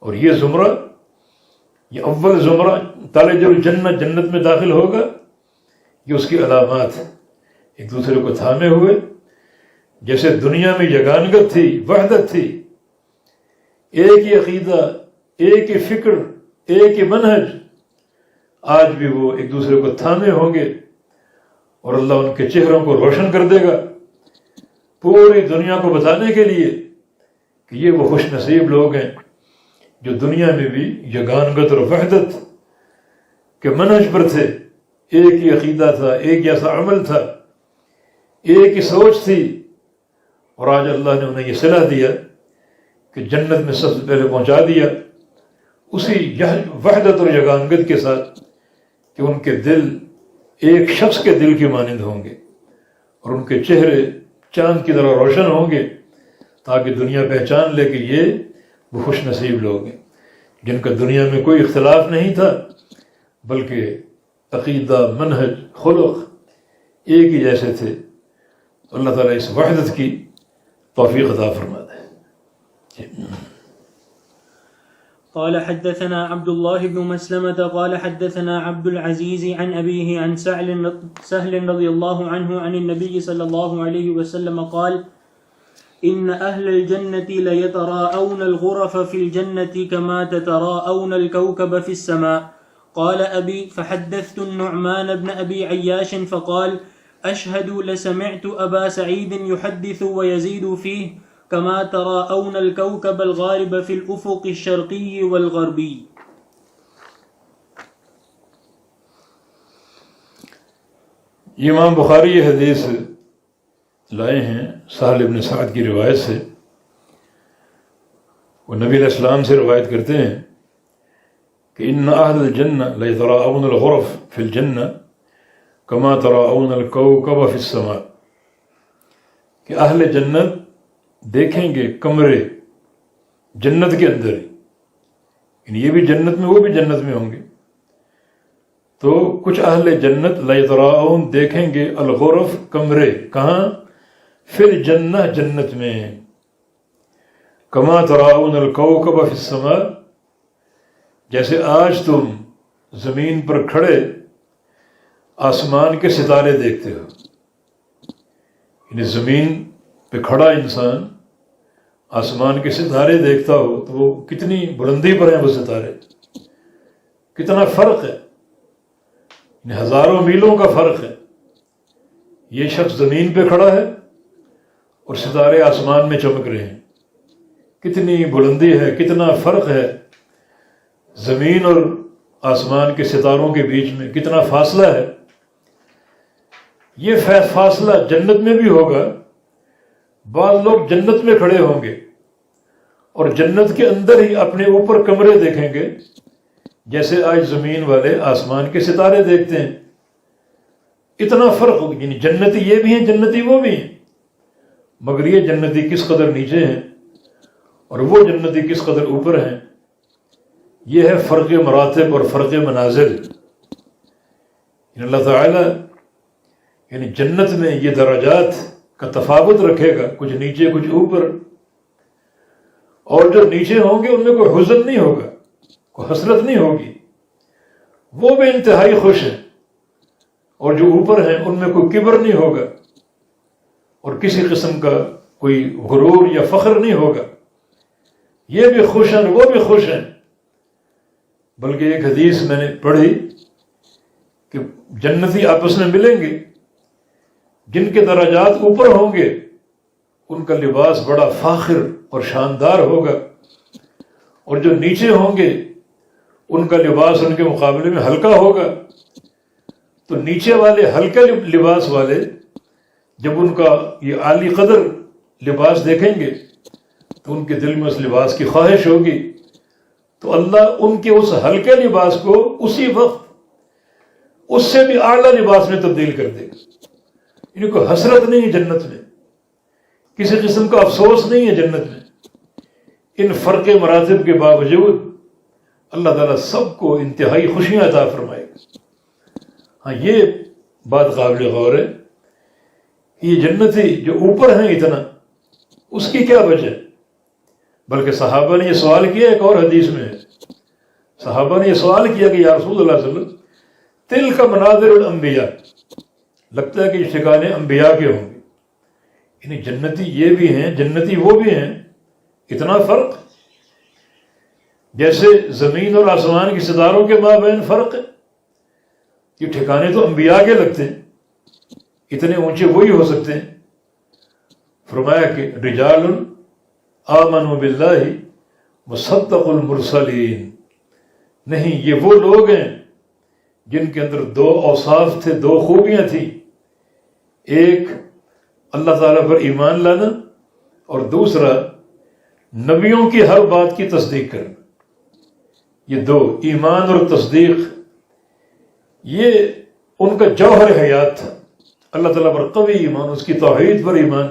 اور یہ زمرہ، یہ اول زمرہ تالج الجنت، جنت میں داخل ہوگا، یہ اس کی علامات ہے. ایک دوسرے کو تھامے ہوئے، جیسے دنیا میں یگانگت تھی، وحدت تھی، ایک ہی عقیدہ، ایک ہی فکر، ایک ہی منہج، آج بھی وہ ایک دوسرے کو تھامے ہوں گے. اور اللہ ان کے چہروں کو روشن کر دے گا پوری دنیا کو بتانے کے لیے کہ یہ وہ خوش نصیب لوگ ہیں جو دنیا میں بھی یگانگت اور وحدت کے منہج پر تھے. ایک ہی عقیدہ تھا، ایک جیسا عمل تھا، ایک ہی سوچ تھی. اور آج اللہ نے انہیں یہ صلاح دیا کہ جنت میں سب سے پہلے پہنچا دیا اسی وحدت اور یگانگت کے ساتھ کہ ان کے دل ایک شخص کے دل کی مانند ہوں گے، اور ان کے چہرے چاند کی طرح روشن ہوں گے، تاکہ دنیا پہچان لے کہ یہ وہ خوش نصیب لوگ ہیں جن کا دنیا میں کوئی اختلاف نہیں تھا، بلکہ عقیدہ، منہج، خلق ایک ہی جیسے تھے. اللہ تعالیٰ اس وحدت کی توفیق عطا فرما دے. قال حدثنا عبد الله بن مسلمة قال حدثنا عبد العزيز عن أبيه عن سهل رضي الله عنه عن النبي صلى الله عليه وسلم قال إن أهل الجنة ليتراءون الغرف في الجنة كما تتراءون الكوكب في السماء. قال أبي فحدثت النعمان بن أبي عياش فقال أشهد لسمعت أبا سعيد يحدث ويزيد فيه كما تراءون الكوكب الغارب في الأفق الشرقي والغربي. امام بخاری یہ حدیث لائے ہیں سہل بن سعد کی روایت سے. وہ نبی علیہ السلام سے روایت کرتے ہیں کہ ان اہل الجنہ لیتراءون الغرف فی الجنہ کما تراءون الکوکب فی السماء، کہ اہل جنت دیکھیں گے کمرے جنت کے اندر ہی، یعنی یہ بھی جنت میں وہ بھی جنت میں ہوں گے. تو کچھ اہل جنت لیتراءون دیکھیں گے الغرف کمرے، کہاں؟ فی الجنہ جنت میں. کما تراؤن الکوکب فی السماء، جیسے آج تم زمین پر کھڑے آسمان کے ستارے دیکھتے ہو. یعنی زمین پہ کھڑا انسان آسمان کے ستارے دیکھتا ہو تو وہ کتنی بلندی پر ہیں وہ ستارے، کتنا فرق ہے، یعنی ہزاروں میلوں کا فرق ہے. یہ شخص زمین پہ کھڑا ہے اور ستارے آسمان میں چمک رہے ہیں، کتنی بلندی ہے، کتنا فرق ہے زمین اور آسمان کے ستاروں کے بیچ میں، کتنا فاصلہ ہے. یہ فاصلہ جنت میں بھی ہوگا. بعض لوگ جنت میں کھڑے ہوں گے اور جنت کے اندر ہی اپنے اوپر کمرے دیکھیں گے، جیسے آج زمین والے آسمان کے ستارے دیکھتے ہیں. اتنا فرق ہوگا، یعنی جنتی یہ بھی ہیں جنتی وہ بھی ہیں، مگر یہ جنتی کس قدر نیچے ہیں اور وہ جنتی کس قدر اوپر ہیں. یہ ہے فرق مراتب اور فرق منازل. اللہ تعالیٰ یعنی جنت میں یہ درجات کا تفاوت رکھے گا، کچھ نیچے کچھ اوپر. اور جو نیچے ہوں گے ان میں کوئی حزن نہیں ہوگا، کوئی حسرت نہیں ہوگی، وہ بھی انتہائی خوش ہیں. اور جو اوپر ہیں ان میں کوئی کبر نہیں ہوگا اور کسی قسم کا کوئی غرور یا فخر نہیں ہوگا. یہ بھی خوش ہیں وہ بھی خوش ہیں. بلکہ ایک حدیث میں نے پڑھی کہ جنتی آپس میں ملیں گے، جن کے درجات اوپر ہوں گے ان کا لباس بڑا فاخر اور شاندار ہوگا، اور جو نیچے ہوں گے ان کا لباس ان کے مقابلے میں ہلکا ہوگا. تو نیچے والے ہلکے لباس والے جب ان کا یہ عالی قدر لباس دیکھیں گے تو ان کے دل میں اس لباس کی خواہش ہوگی، تو اللہ ان کے اس ہلکے لباس کو اسی وقت اس سے بھی اعلیٰ لباس میں تبدیل کر دے گا. یعنی کوئی حسرت نہیں ہے جنت میں، کسی قسم کا افسوس نہیں ہے جنت میں. ان فرق مراتب کے باوجود اللہ تعالیٰ سب کو انتہائی خوشیاں عطا فرمائے گا. ہاں یہ بات قابل غور ہے کہ یہ جنتی جو اوپر ہیں اتنا، اس کی کیا وجہ ہے؟ بلکہ صحابہ نے یہ سوال کیا، ایک اور حدیث میں ہے صحابہ نے یہ سوال کیا کہ یا رسول اللہ صلی اللہ علیہ وسلم تلک مناظر الانبیاء، لگتا ہے کہ یہ ٹھکانے انبیاء کے ہوں گے. یعنی جنتی یہ بھی ہیں جنتی وہ بھی ہیں، اتنا فرق جیسے زمین اور آسمان کے ستاروں کے مابین فرق ہے. یہ ٹھکانے تو انبیاء کے لگتے ہیں، اتنے اونچے وہی ہو سکتے ہیں. فرمایا کہ رجال آمنوا باللہ وصدقوا المرسلین، نہیں یہ وہ لوگ ہیں جن کے اندر دو اوصاف تھے، دو خوبیاں تھیں. ایک اللہ تعالیٰ پر ایمان لانا اور دوسرا نبیوں کی ہر بات کی تصدیق کرنا. یہ دو، ایمان اور تصدیق، یہ ان کا جوہر حیات تھا. اللہ تعالیٰ پر قوی ایمان، اس کی توحید پر ایمان،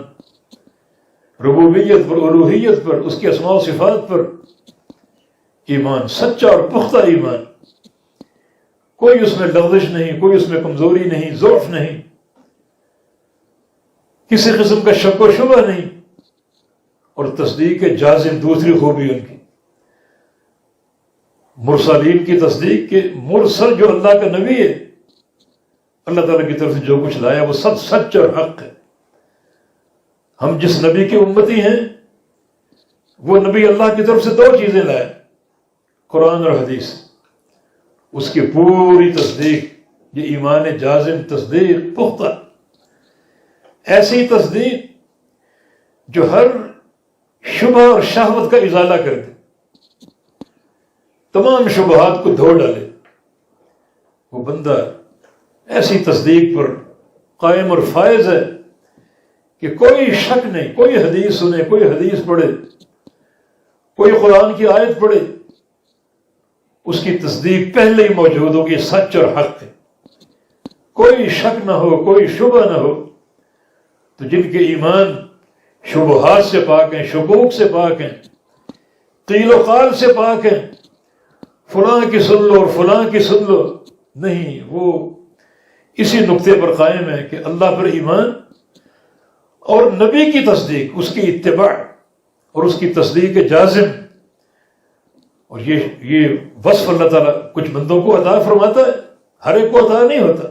ربوبیت پر، الوہیت پر، اس کی اسماء و صفات پر ایمان، سچا اور پختہ ایمان. کوئی اس میں لغزش نہیں، کوئی اس میں کمزوری نہیں، ضعف نہیں، کسی قسم کا شک و شبہ نہیں. اور تصدیق جازم دوسری خوبی ان کی، مرسلین کی تصدیق کہ مرسل جو اللہ کا نبی ہے، اللہ تعالیٰ کی طرف سے جو کچھ لایا وہ سب سچ اور حق ہے. ہم جس نبی کی امتی ہیں وہ نبی اللہ کی طرف سے دو چیزیں لائے، قرآن اور حدیث. اس کی پوری تصدیق، یہ ایمان جازم، تصدیق پختہ ایسی تصدیق جو ہر شبہ اور شہوت کا ازالہ کر دے، تمام شبہات کو دھو ڈالے، وہ بندہ ایسی تصدیق پر قائم اور فائز ہے کہ کوئی شک نہیں، کوئی حدیث سنے، کوئی حدیث پڑھے، کوئی قرآن کی آیت پڑھے، اس کی تصدیق پہلے ہی موجود ہوگی، سچ اور حق ہے، کوئی شک نہ ہو، کوئی شبہ نہ ہو۔ تو جن کے ایمان شبہات سے پاک ہیں، شکوک سے پاک ہیں، قیل و قال سے پاک ہیں، فلاں کی سن لو اور فلاں کی سن لو، نہیں، وہ اسی نقطے پر قائم ہے کہ اللہ پر ایمان اور نبی کی تصدیق، اس کی اتباع اور اس کی تصدیق جازم۔ اور یہ وصف اللہ تعالیٰ کچھ بندوں کو عطا فرماتا ہے، ہر ایک کو عطا نہیں ہوتا۔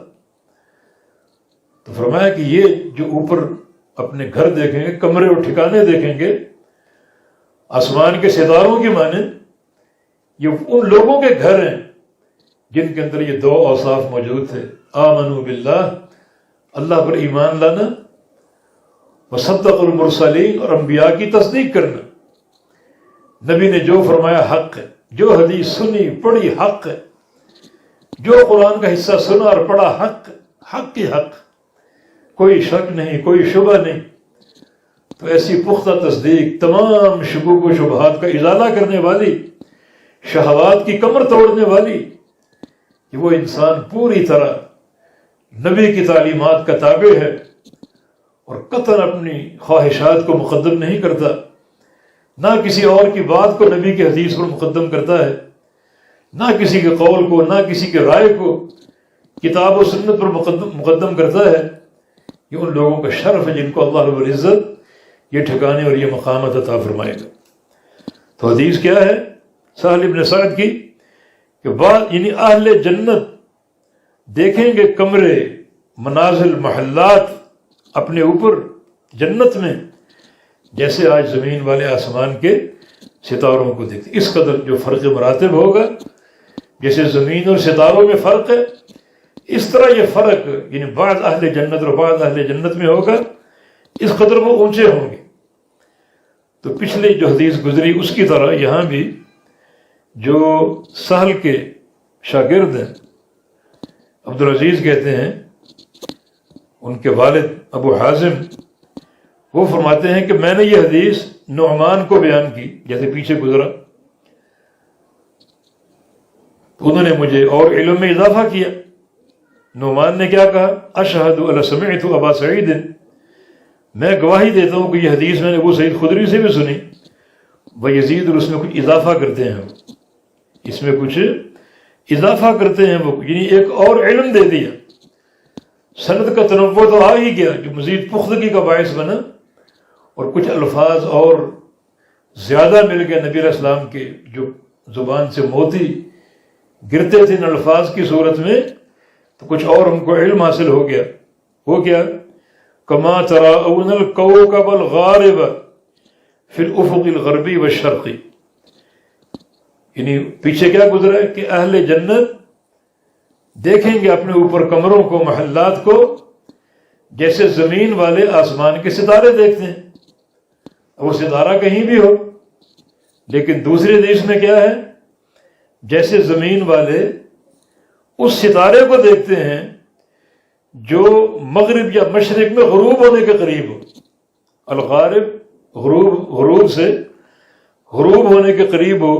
تو فرمایا کہ یہ جو اوپر اپنے گھر دیکھیں گے، کمرے اور ٹھکانے دیکھیں گے آسمان کے ستاروں کی مانند، یہ ان لوگوں کے گھر ہیں جن کے اندر یہ دو اوصاف موجود تھے، آمنوا باللہ، اللہ پر ایمان لانا، وصدق المرسلین، اور انبیاء کی تصدیق کرنا۔ نبی نے جو فرمایا حق ہے، جو حدیث سنی پڑھی حق ہے، جو قرآن کا حصہ سنا اور پڑھا حق، حق کی حق، کوئی شک نہیں، کوئی شبہ نہیں۔ تو ایسی پختہ تصدیق تمام شکوک و شبہات کا ازالہ کرنے والی، شہوات کی کمر توڑنے والی، کہ وہ انسان پوری طرح نبی کی تعلیمات کا تابع ہے اور قطعاً اپنی خواہشات کو مقدم نہیں کرتا، نہ کسی اور کی بات کو نبی کی حدیث پر مقدم کرتا ہے، نہ کسی کے قول کو، نہ کسی کے رائے کو کتاب و سنت پر مقدم کرتا ہے۔ یہ ان لوگوں کا شرف ہے جن کو اللہ رب العزت یہ ٹھکانے اور یہ مقامات عطا فرمائے گا۔ تو حدیث کیا ہے سہل بن سعد کی کہ بعد یعنی اہل جنت دیکھیں گے کمرے، منازل، محلات اپنے اوپر جنت میں، جیسے آج زمین والے آسمان کے ستاروں کو دیکھتے۔ اس قدر جو فرق مراتب ہوگا، جیسے زمین اور ستاروں میں فرق ہے، اس طرح یہ فرق یعنی بعض اہل جنت اور بعض اہل جنت میں ہوگا، اس قدر وہ اونچے ہوں گے۔ تو پچھلی جو حدیث گزری اس کی طرح یہاں بھی جو سہل کے شاگرد ہیں، عبدالعزیز کہتے ہیں، ان کے والد ابو حازم، وہ فرماتے ہیں کہ میں نے یہ حدیث نعمان کو بیان کی، جیسے پیچھے گزرا، تو انہوں نے مجھے اور علم میں اضافہ کیا۔ نعمان نے کیا کہا؟ اشہد علی سمعت ابا سعید، میں گواہی دیتا ہوں کہ یہ حدیث میں نے ابو سعید خدری سے بھی سنی، ویزید، اور اس میں کچھ اضافہ کرتے ہیں، اس میں کچھ اضافہ کرتے ہیں وہ، یعنی ایک اور علم دے دیا۔ سند کا تنوع تو آ ہی گیا جو مزید پختگی کا باعث بنا، اور کچھ الفاظ اور زیادہ مل گئے نبی علیہ السلام کے، جو زبان سے موتی گرتے تھے ان الفاظ کی صورت میں، تو کچھ اور ہم کو علم حاصل ہو گیا۔ وہ کیا؟ کما تراؤن الکوکب الغارب فی الافق الغربی والشرقی، یعنی پیچھے کیا گزرا ہے کہ اہل جنت دیکھیں گے اپنے اوپر کمروں کو، محلات کو، جیسے زمین والے آسمان کے ستارے دیکھتے ہیں۔ وہ ستارہ کہیں بھی ہو، لیکن دوسری حدیث میں کیا ہے؟ جیسے زمین والے اس ستارے کو دیکھتے ہیں جو مغرب یا مشرق میں غروب ہونے کے قریب ہو۔ الغارب غروب سے غروب ہونے کے قریب ہو،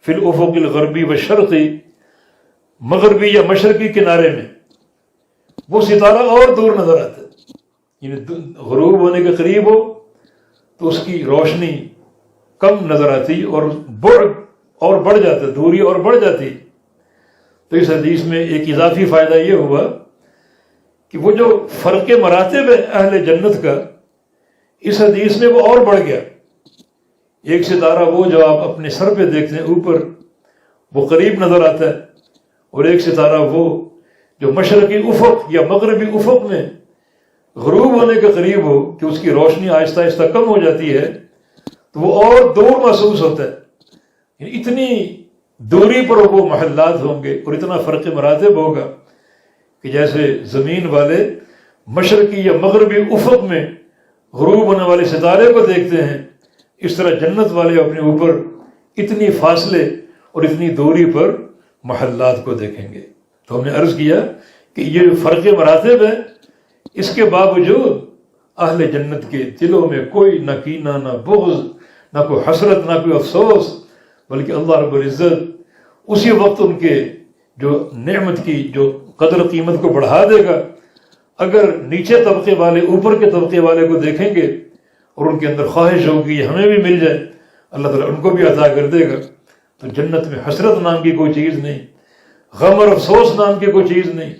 فی الافق الغربی والشرقی، مغربی یا مشرقی کنارے میں وہ ستارہ اور دور نظر آتا ہے، یعنی غروب ہونے کے قریب ہو تو اس کی روشنی کم نظر آتی اور بعد اور بڑھ جاتا، دوری اور بڑھ جاتی۔ تو اس حدیث میں ایک اضافی فائدہ یہ ہوا کہ وہ جو فرق مراتب ہے اہل جنت کا، اس حدیث میں وہ اور بڑھ گیا۔ ایک ستارہ وہ جو آپ اپنے سر پہ دیکھتے ہیں اوپر، وہ قریب نظر آتا ہے، اور ایک ستارہ وہ جو مشرقی افق یا مغربی افق میں غروب ہونے کے قریب ہو کہ اس کی روشنی آہستہ آہستہ کم ہو جاتی ہے، تو وہ اور دور محسوس ہوتا ہے۔ یعنی اتنی دوری پر وہ محلات ہوں گے اور اتنا فرق مراتب ہوگا کہ جیسے زمین والے مشرقی یا مغربی افق میں غروب ہونے والے ستارے کو دیکھتے ہیں، اس طرح جنت والے اپنے اوپر اتنی فاصلے اور اتنی دوری پر محلات کو دیکھیں گے۔ تو ہم نے عرض کیا کہ یہ فرق مراتب ہے، اس کے باوجود اہل جنت کے دلوں میں کوئی نہ کینہ، نہ بغض، نہ کوئی حسرت، نہ کوئی افسوس، بلکہ اللہ رب العزت اسی وقت ان کے جو نعمت کی جو قدر قیمت کو بڑھا دے گا۔ اگر نیچے طبقے والے اوپر کے طبقے والے کو دیکھیں گے اور ان کے اندر خواہش ہوگی ہمیں بھی مل جائے، اللہ تعالیٰ ان کو بھی عطا کر دے گا۔ تو جنت میں حسرت نام کی کوئی چیز نہیں، غم اور افسوس نام کی کوئی چیز نہیں،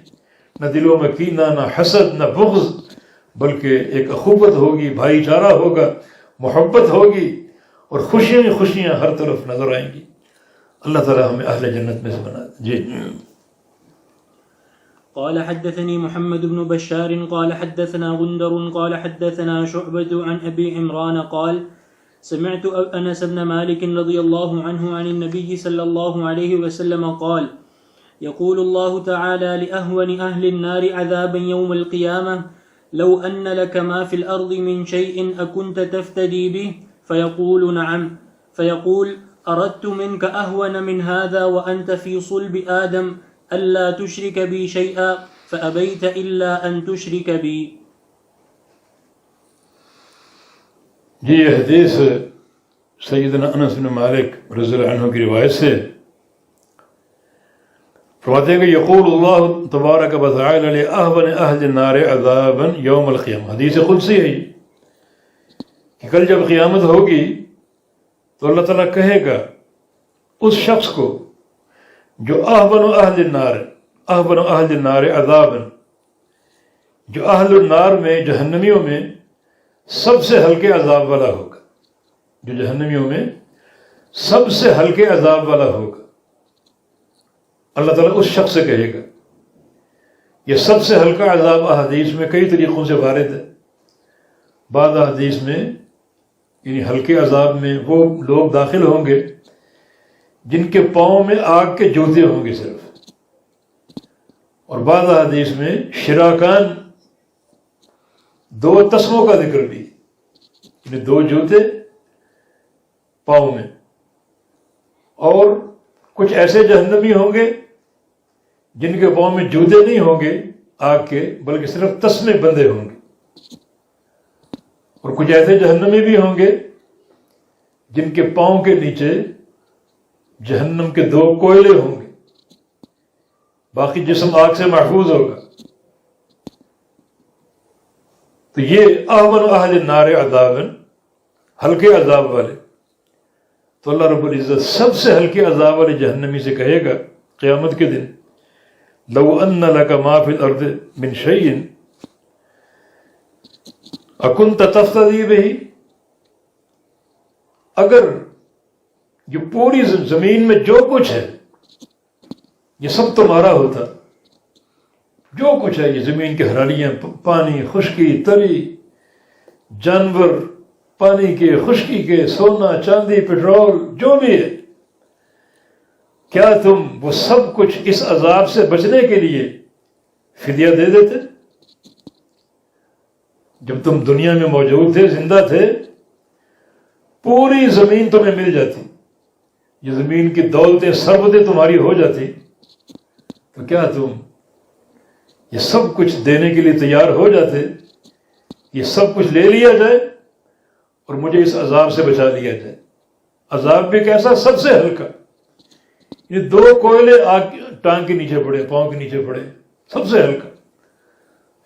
نہ دلوں میں کینہ، نہ حسد، نہ بغض، بلکہ ایک اخوت ہوگی، بھائی چارہ ہوگا، محبت ہوگی، اور خوشیاں ہی خوشیاں ہر طرف نظر آئیں گی۔ اللہ تعالیٰ ہمیں اہل جنت میں سے بنا دے۔ جی۔ قال حدثني محمد بن بشار قال حدثنا غندر قال حدثنا شعبة عن أبي عمران قال سمعت أنس بن مالك رضي الله عنه عن النبي صلى الله عليه وسلم قال يقول الله تعالى لأهون أهل النار عذابا يوم القيامة لو أن لك ما في الأرض من شيء أكنت تفتدي به فيقول نعم فيقول أردت منك أهون من هذا وأنت في صلب آدم ألا تشرك بي شيئا فأبيت إلا أن تشرك بي۔ جی یہ حدیث سیدنا انس بن مالک رضی اللہ عنہ کی روایت سے فرماتے ہیں کہ یقول اللہ تبارک و تعالی لأهون اہل النار عذابا یوم القیامہ، حدیث قدسی ہے کہ کل جب قیامت ہوگی تو اللہ تعالیٰ کہے گا اس شخص کو جو اہون اہل النار عذابا، جو اہل النار میں جہنمیوں میں سب سے ہلکے عذاب والا ہوگا، جو جہنمیوں میں سب سے ہلکے عذاب والا ہوگا، اللہ تعالیٰ اس شخص سے کہے گا۔ یہ سب سے ہلکا عذاب احادیث میں کئی طریقوں سے وارد ہے۔ بعض احادیث میں یعنی ہلکے عذاب میں وہ لوگ داخل ہوں گے جن کے پاؤں میں آگ کے جوتے ہوں گے صرف، اور بعض احادیث میں شراکان، دو تسموں کا ذکر بھی، یعنی دو جوتے پاؤں میں، اور کچھ ایسے جہنمی ہوں گے جن کے پاؤں میں جوتے نہیں ہوں گے آگ کے، بلکہ صرف تسمے بندے ہوں گے، اور کچھ ایسے جہنمی بھی ہوں گے جن کے پاؤں کے نیچے جہنم کے دو کوئلے ہوں گے، باقی جسم آگ سے محفوظ ہوگا۔ تو یہ اہون اہل النار عذابا، ہلکے عذاب والے، تو اللہ رب العزت سب سے ہلکے عذاب والے جہنمی سے کہے گا قیامت کے دن لو ان لک ما فی الارض من شیء اکنت تفتدی بہ، اگر یہ پوری زمین میں جو کچھ ہے یہ سب تمہارا ہوتا، جو کچھ ہے یہ زمین کی حرالیاں، پانی، خشکی، تری، جانور، پانی کے، خشکی کے، سونا، چاندی، پیٹرول، جو بھی ہے، کیا تم وہ سب کچھ اس عذاب سے بچنے کے لیے فدیہ دے دیتے؟ جب تم دنیا میں موجود تھے، زندہ تھے، پوری زمین تمہیں مل جاتی، یہ زمین کی دولتیں ثروتیں تمہاری ہو جاتی، تو کیا تم یہ سب کچھ دینے کے لیے تیار ہو جاتے؟ یہ سب کچھ لے لیا جائے اور مجھے اس عذاب سے بچا لیا جائے۔ عذاب بھی کیسا؟ سب سے ہلکا، یہ دو کوئلے آگ ٹانگ کے نیچے پڑے، پاؤں کے نیچے پڑے، سب سے ہلکا۔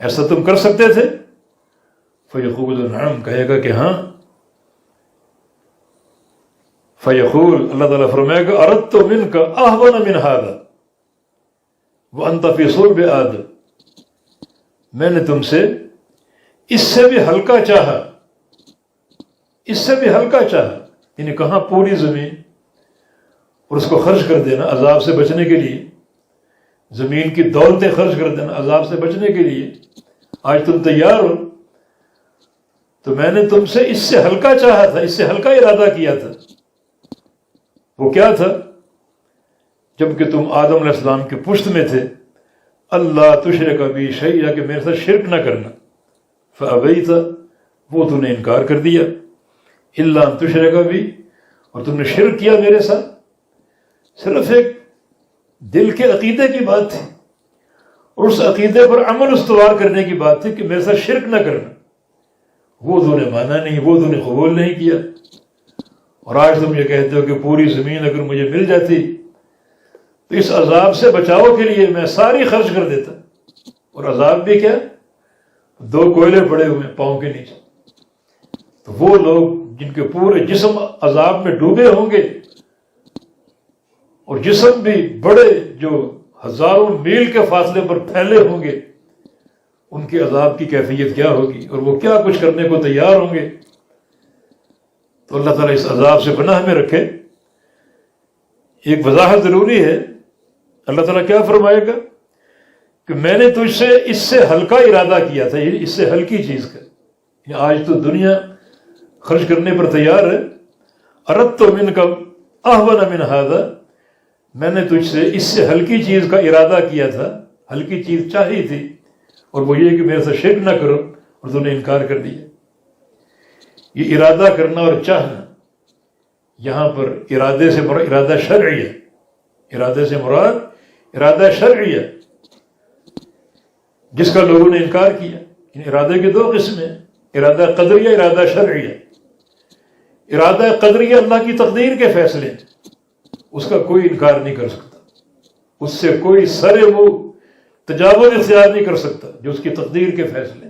ایسا تم کر سکتے تھے؟ فیقول نعم، کہے گا کہ ہاں۔ فیقول، اللہ تعالیٰ فرمائے گا اردت منک اہون من ھذا وانت فی صلب آدم، میں نے تم سے اس سے بھی ہلکا چاہا، اس سے بھی ہلکا چاہا، یعنی کہاں پوری زمین، اور اس کو خرچ کر دینا عذاب سے بچنے کے لیے، زمین کی دولتیں خرچ کر دینا عذاب سے بچنے کے لیے۔ آج تم تیار ہو، تو میں نے تم سے اس سے ہلکا چاہا تھا، اس سے ہلکا ارادہ کیا تھا۔ وہ کیا تھا؟ جب کہ تم آدم علیہ السلام کے پشت میں تھے اللہ تشرک بی شیئا کہ میرے ساتھ شرک نہ کرنا، فابیت وہ تو نے انکار کر دیا، الا ان تشرک بی اور تم نے شرک کیا میرے ساتھ. صرف ایک دل کے عقیدے کی بات تھی اور اس عقیدے پر عمل استوار کرنے کی بات تھی کہ میرے ساتھ شرک نہ کرنا. وہ تو نے مانا نہیں، وہ تو نے قبول نہیں کیا. اور آج تم یہ کہتے ہو کہ پوری زمین اگر مجھے مل جاتی تو اس عذاب سے بچاؤ کے لیے میں ساری خرچ کر دیتا. اور عذاب بھی کیا، 2 کوئلے پڑے ہوئے پاؤں کے نیچے. تو وہ لوگ جن کے پورے جسم عذاب میں ڈوبے ہوں گے اور جسم بھی بڑے جو ہزاروں میل کے فاصلے پر پھیلے ہوں گے، ان کے عذاب کی کیفیت کیا ہوگی اور وہ کیا کچھ کرنے کو تیار ہوں گے. تو اللہ تعالیٰ اس عذاب سے پناہ میں رکھے. ایک وضاحت ضروری ہے. اللہ تعالیٰ کیا فرمائے گا کہ میں نے تجھ سے اس سے ہلکا ارادہ کیا تھا، اس سے ہلکی چیز کا. آج تو دنیا خرچ کرنے پر تیار ہے. اردت منک اہون من ھذا، میں نے تجھ سے اس سے ہلکی چیز کا ارادہ کیا تھا، ہلکی چیز چاہی تھی، اور وہ یہ کہ میرے سے شرک نہ کرو، اور تو نے انکار کر دیا. یہ ارادہ کرنا اور چاہنا، یہاں پر ارادے سے مراد ارادہ شرعی ہے. ارادے سے مراد ارادہ شرعی ہے جس کا لوگوں نے انکار کیا. ان ارادے کے 2 قسمیں ہیں، ارادہ قدریہ، ارادہ شرعیہ. ارادہ قدریہ اللہ کی تقدیر کے فیصلے، اس کا کوئی انکار نہیں کر سکتا، اس سے کوئی سر منہ تجاوز اختیار نہیں کر سکتا، جو اس کی تقدیر کے فیصلے.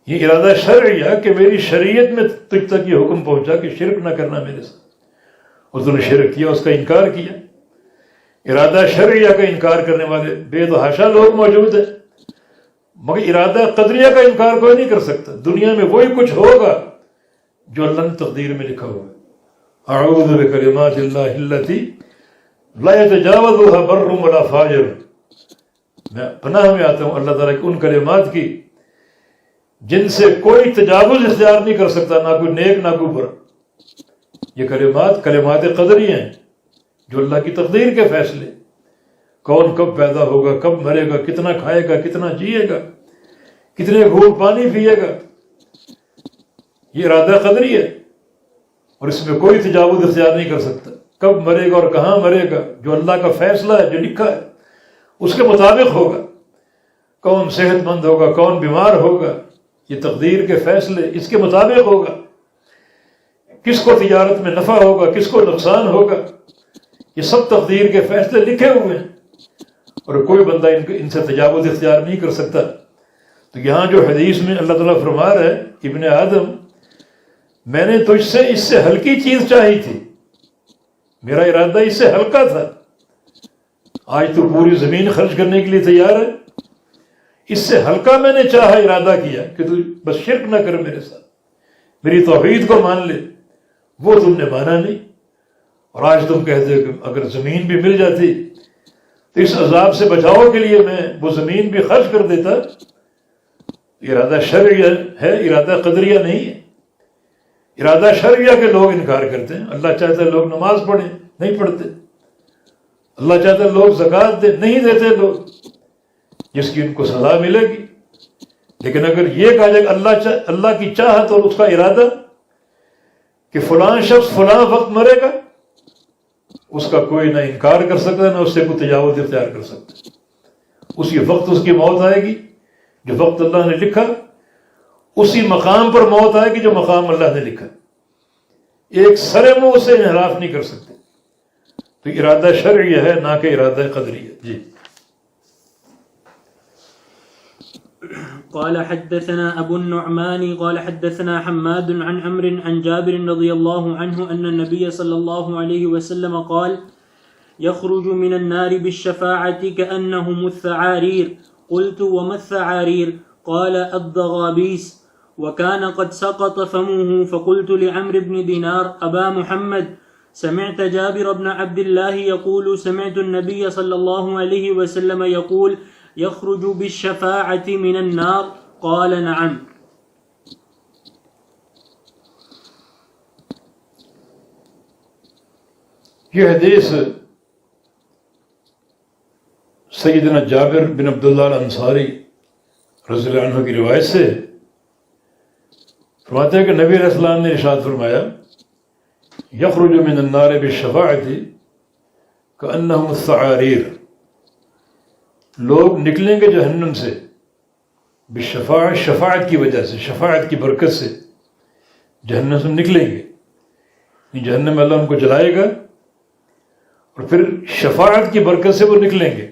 یہ ارادہ شرعیہ کہ میری شریعت میں تجھ تک یہ حکم پہنچا کہ شرک نہ کرنا میرے ساتھ، اور تو نے شرک کیا، اس کا انکار کیا. ارادہ شرعیہ کا انکار کرنے والے بے تحاشا لوگ موجود ہیں، مگر ارادہ قدریہ کا انکار کوئی نہیں کر سکتا. دنیا میں وہی کچھ ہوگا جو اللہ نے تقدیر میں لکھا ہوا ہے. اعوذ بکلمات اللہ التی لا یتجاوزها بر ولا فاجر، میں پناہ میں آتا ہوں اللہ تعالیٰ کی ان کلمات کی جن سے کوئی تجاوز اختیار نہیں کر سکتا، نہ کوئی نیک نہ کوئی برا. یہ کلمات قدریہ ہیں جو اللہ کی تقدیر کے فیصلے. کون کب پیدا ہوگا، کب مرے گا، کتنا کھائے گا، کتنا جیے گا، کتنے گھونٹ پانی پیے گا، یہ ارادہ قدری ہے، اور اس میں کوئی تجاوز اختیار نہیں کر سکتا. کب مرے گا اور کہاں مرے گا، جو اللہ کا فیصلہ ہے، جو لکھا ہے، اس کے مطابق ہوگا. کون صحت مند ہوگا، کون بیمار ہوگا، یہ تقدیر کے فیصلے اس کے مطابق ہوگا. کس کو تجارت میں نفع ہوگا، کس کو نقصان ہوگا، یہ سب تقدیر کے فیصلے لکھے ہوئے ہیں، اور کوئی بندہ ان سے تجاوز اختیار نہیں کر سکتا. تو یہاں جو حدیث میں اللہ تعالیٰ فرما رہا ہے، ابن آدم میں نے تجھ سے اس سے ہلکی چیز چاہی تھی، میرا ارادہ اس سے ہلکا تھا. آج تو پوری زمین خرچ کرنے کے لیے تیار ہے، اس سے ہلکا میں نے چاہا، ارادہ کیا کہ تو بس شرک نہ کر میرے ساتھ، میری توحید کو مان لے. وہ تم نے مانا نہیں، اور آج تم کہتے ہو کہ اگر زمین بھی مل جاتی تو اس عذاب سے بچاؤ کے لیے میں وہ زمین بھی خرچ کر دیتا. ارادہ شرعیہ ہے، ارادہ قدریہ نہیں ہے. ارادہ شرعیہ کے لوگ انکار کرتے ہیں. اللہ چاہتا ہے لوگ نماز پڑھیں، نہیں پڑھتے. اللہ چاہتا ہے لوگ زکوٰۃ دیں، نہیں دیتے لوگ، جس کی ان کو سزا ملے گی. لیکن اگر یہ کہا جائے کہ اللہ کی چاہت اور اس کا ارادہ کہ فلاں شخص فلاں وقت مرے گا، اس کا کوئی نہ انکار کر سکتا، نہ اس سے کوئی تجاوز اختیار کر سکتا. اسی وقت اس کی موت آئے گی جو وقت اللہ نے لکھا، اسی مقام پر موت آئے گی جو مقام اللہ نے لکھا. ایک سرے منہ اسے انحراف نہیں کر سکتے. تو ارادہ شرعی ہے، نہ کہ ارادہ قدری ہے. جی. قال حدثنا ابو النعمان قال حدثنا حماد عن عمرو عن جابر رضي الله عنه ان النبي صلى الله عليه وسلم قال يخرج من النار بالشفاعة كأنهم الثعارير. قلت وما الثعارير؟ قال الضغابيس. وكان قد سقط فمه فقلت لعمرو بن دينار أبا محمد سمعت جابر بن عبد الله يقول سمعت النبي صلى الله عليه وسلم يقول يخرج بالشفاعة من النار؟ قال نعم. یہ حدیث سیدنا جابر بن عبداللہ الانصاری رضی اللہ عنہ کی روایت سے فرماتے ہیں کہ نبی علیہ السلام نے ارشاد فرمایا یخرج من النار بالشفاعۃ کأنہم الثعاریر، لوگ نکلیں گے جہنم سے بالشفاعت، شفاعت کی وجہ سے، شفاعت کی برکت سے جہنم سے نکلیں گے، جہنم میں اللہ ان کو جلائے گا اور پھر شفاعت کی برکت سے وہ نکلیں گے۔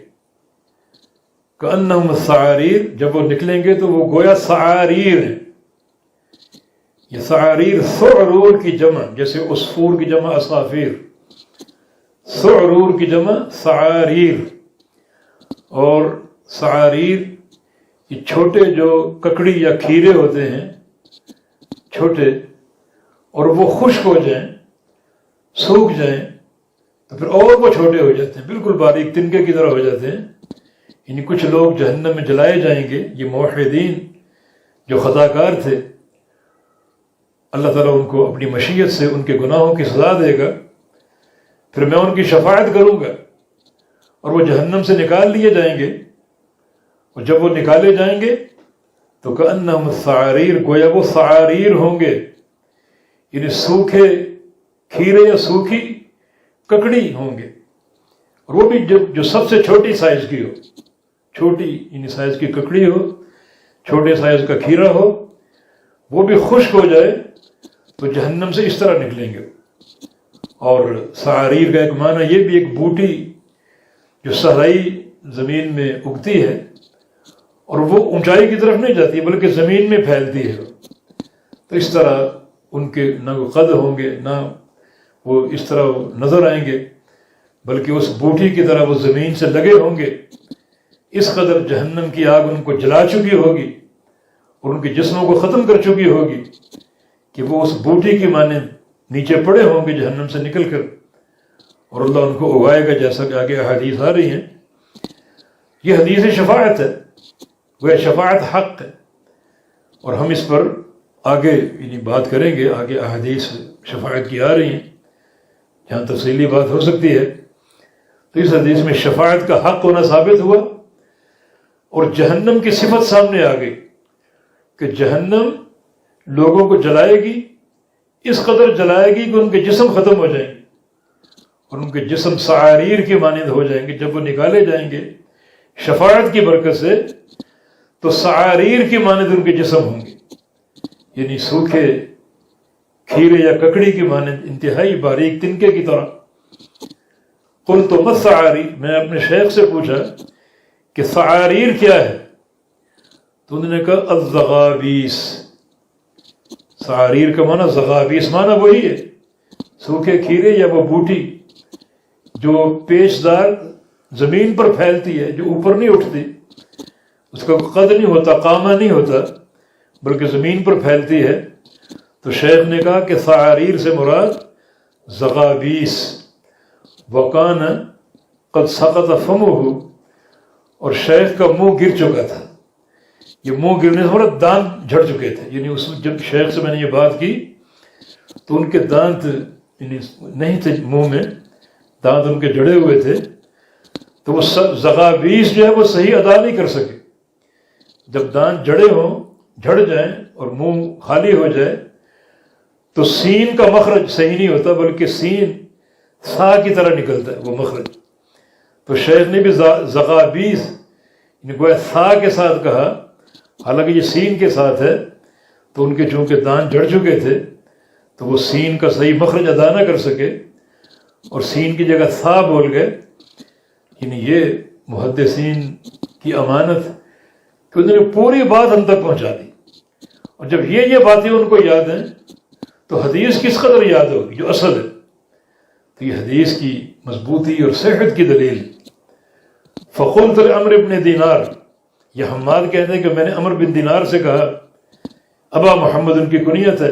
کأنہم الثعاریر، جب وہ نکلیں گے تو وہ گویا ثعاریر ہیں۔ یہ ثعاریر ثعرور کی جمع، جیسے عصفور کی جمع عصافیر، ثعرور کی جمع ثعاریر، اور ثعاریر یہ چھوٹے جو ککڑی یا کھیرے ہوتے ہیں چھوٹے، اور وہ خشک ہو جائیں، سوکھ جائیں تو پھر اور وہ چھوٹے ہو جاتے ہیں، بالکل باریک تنکے کی طرح ہو جاتے ہیں۔ یعنی کچھ لوگ جہنم میں جلائے جائیں گے، یہ موحدین جو خطا کار تھے، اللہ تعالیٰ ان کو اپنی مشیت سے ان کے گناہوں کی سزا دے گا، پھر میں ان کی شفاعت کروں گا اور وہ جہنم سے نکال لیے جائیں گے، اور جب وہ نکالے جائیں گے تو کأنہم الثعاریر، گویا وہ ثعاریر ہوں گے، یعنی سوکھے کھیرے یا سوکھی ککڑی ہوں گے، اور وہ بھی جو سب سے چھوٹی سائز کی ہو، چھوٹی یعنی سائز کی ککڑی ہو، چھوٹے سائز کا کھیرا ہو، وہ بھی خشک ہو جائے تو جہنم سے اس طرح نکلیں گے۔ اور ثعاریر کا ایک معنی یہ بھی ایک بوٹی جو صحرائی زمین میں اگتی ہے اور وہ اونچائی کی طرف نہیں جاتی بلکہ زمین میں پھیلتی ہے، تو اس طرح ان کے نہ وہ قد ہوں گے، نہ وہ اس طرح نظر آئیں گے، بلکہ اس بوٹی کی طرح وہ زمین سے لگے ہوں گے۔ اس قدر جہنم کی آگ ان کو جلا چکی ہوگی اور ان کے جسموں کو ختم کر چکی ہوگی کہ وہ اس بوٹی کی مانند نیچے پڑے ہوں گے جہنم سے نکل کر، اور اللہ ان کو اگائے گا، جیسا کہ آگے احادیث آ رہی ہیں۔ یہ حدیث شفاعت ہے، وہ شفاعت حق ہے، اور ہم اس پر آگے یعنی بات کریں گے، آگے احادیث شفاعت کی آ رہی ہیں جہاں تفصیلی بات ہو سکتی ہے۔ تو اس حدیث میں شفاعت کا حق ہونا ثابت ہوا، اور جہنم کی صفت سامنے آ گئی کہ جہنم لوگوں کو جلائے گی، اس قدر جلائے گی کہ ان کے جسم ختم ہو جائیں گے اور ان کے جسم ثعاریر کی مانند ہو جائیں گے۔ جب وہ نکالے جائیں گے شفاعت کی برکت سے تو ثعاریر کی مانند ان کے جسم ہوں گے، یعنی سوکھے کھیرے یا ککڑی کی مانند، انتہائی باریک تنکے کی طرح۔ قلت ما الثعاریر، میں اپنے شیخ سے پوچھا کہ ثعاریر کیا ہے، تو انہوں نے کہا الزغابیس۔ ثعاریر کا معنی زغابیس، معنی وہی ہے سوکھے کھیرے یا وہ بوٹی جو پیچدار زمین پر پھیلتی ہے، جو اوپر نہیں اٹھتی، اس کا قد نہیں ہوتا، قامہ نہیں ہوتا، بلکہ زمین پر پھیلتی ہے۔ تو شیخ نے کہا کہ ثعاریر سے مراد زغابیس، وکان قد سقط فمہ، اور شیخ کا منہ گر چکا تھا۔ یہ منہ گرنے سے مراد دانت جھڑ چکے تھے، یعنی اس میں جب شیخ سے میں نے یہ بات کی تو ان کے دانت یعنی نہیں تھے، منہ میں دانت ان کے جڑے ہوئے تھے، تو وہ زغابیس جو ہے وہ صحیح ادا نہیں کر سکے۔ جب دانت جڑے ہوں، جھڑ جائیں اور منہ خالی ہو جائے تو سین کا مخرج صحیح نہیں ہوتا، بلکہ سین سا کی طرح نکلتا ہے وہ مخرج۔ تو شیخ نے بھی زغابیس یعنی گویا سا کے ساتھ کہا، حالانکہ یہ سین کے ساتھ ہے، تو ان کے چونکہ دانت جڑ چکے تھے تو وہ سین کا صحیح مخرج ادا نہ کر سکے اور سین کی جگہ سا بول گئے۔ یعنی یہ محدثین کی امانت کہ انہوں نے پوری بات ہم تک پہنچا دی، اور جب یہ باتیں ان کو یاد ہیں تو حدیث کس قدر یاد ہوگی جو اصل ہے۔ تو یہ حدیث کی مضبوطی اور صحت کی دلیل۔ فقلت لعمر بن دینار، یہ حماد کہتے ہیں کہ میں نے عمر بن دینار سے کہا، ابا محمد ان کی کنیت ہے،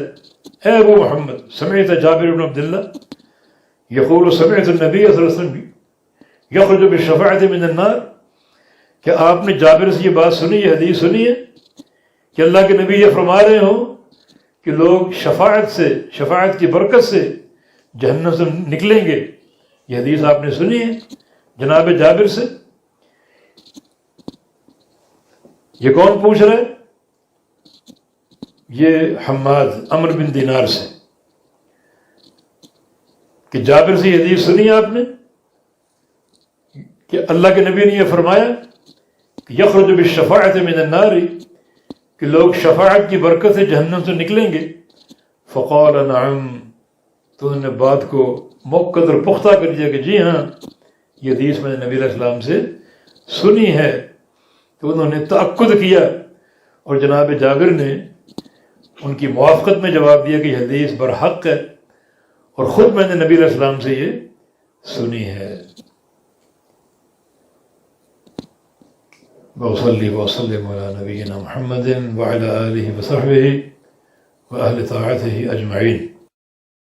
اے ابو محمد، سمعت جابر بن عبداللہ یقول سمعت النبی صلی اللہ علیہ وسلم یخرج بالشفاعۃ من النار، کیا آپ نے جابر سے یہ بات سنی، یہ حدیث سنی ہے کہ اللہ کے نبی یہ فرما رہے ہوں کہ لوگ شفاعت کی برکت سے جہنم سے نکلیں گے؟ یہ حدیث آپ نے سنی ہے جناب جابر سے؟ یہ کون پوچھ رہے؟ یہ حماد عمر بن دینار سے، کہ جابر سے یہ حدیث سنی آپ نے کہ اللہ کے نبی نے یہ فرمایا کہ یخرج بالشفاعۃ من النار، کہ لوگ شفاعت کی برکت سے جہنم سے نکلیں گے. فقال نعم، تو انہوں نے بات کو موقع اور پختہ کر دیا کہ جی ہاں، یہ حدیث میں نے نبی علیہ السلام سے سنی ہے. تو انہوں نے تأکد کیا، اور جناب جابر نے ان کی موافقت میں جواب دیا کہ یہ حدیث برحق ہے، اور خود میں نے نبی علیہ السلام سے یہ سنی ہے. وصلی وسلم علی نبینا محمد وعلی آلہ وصحبہ وأهل طاعته أجمعين.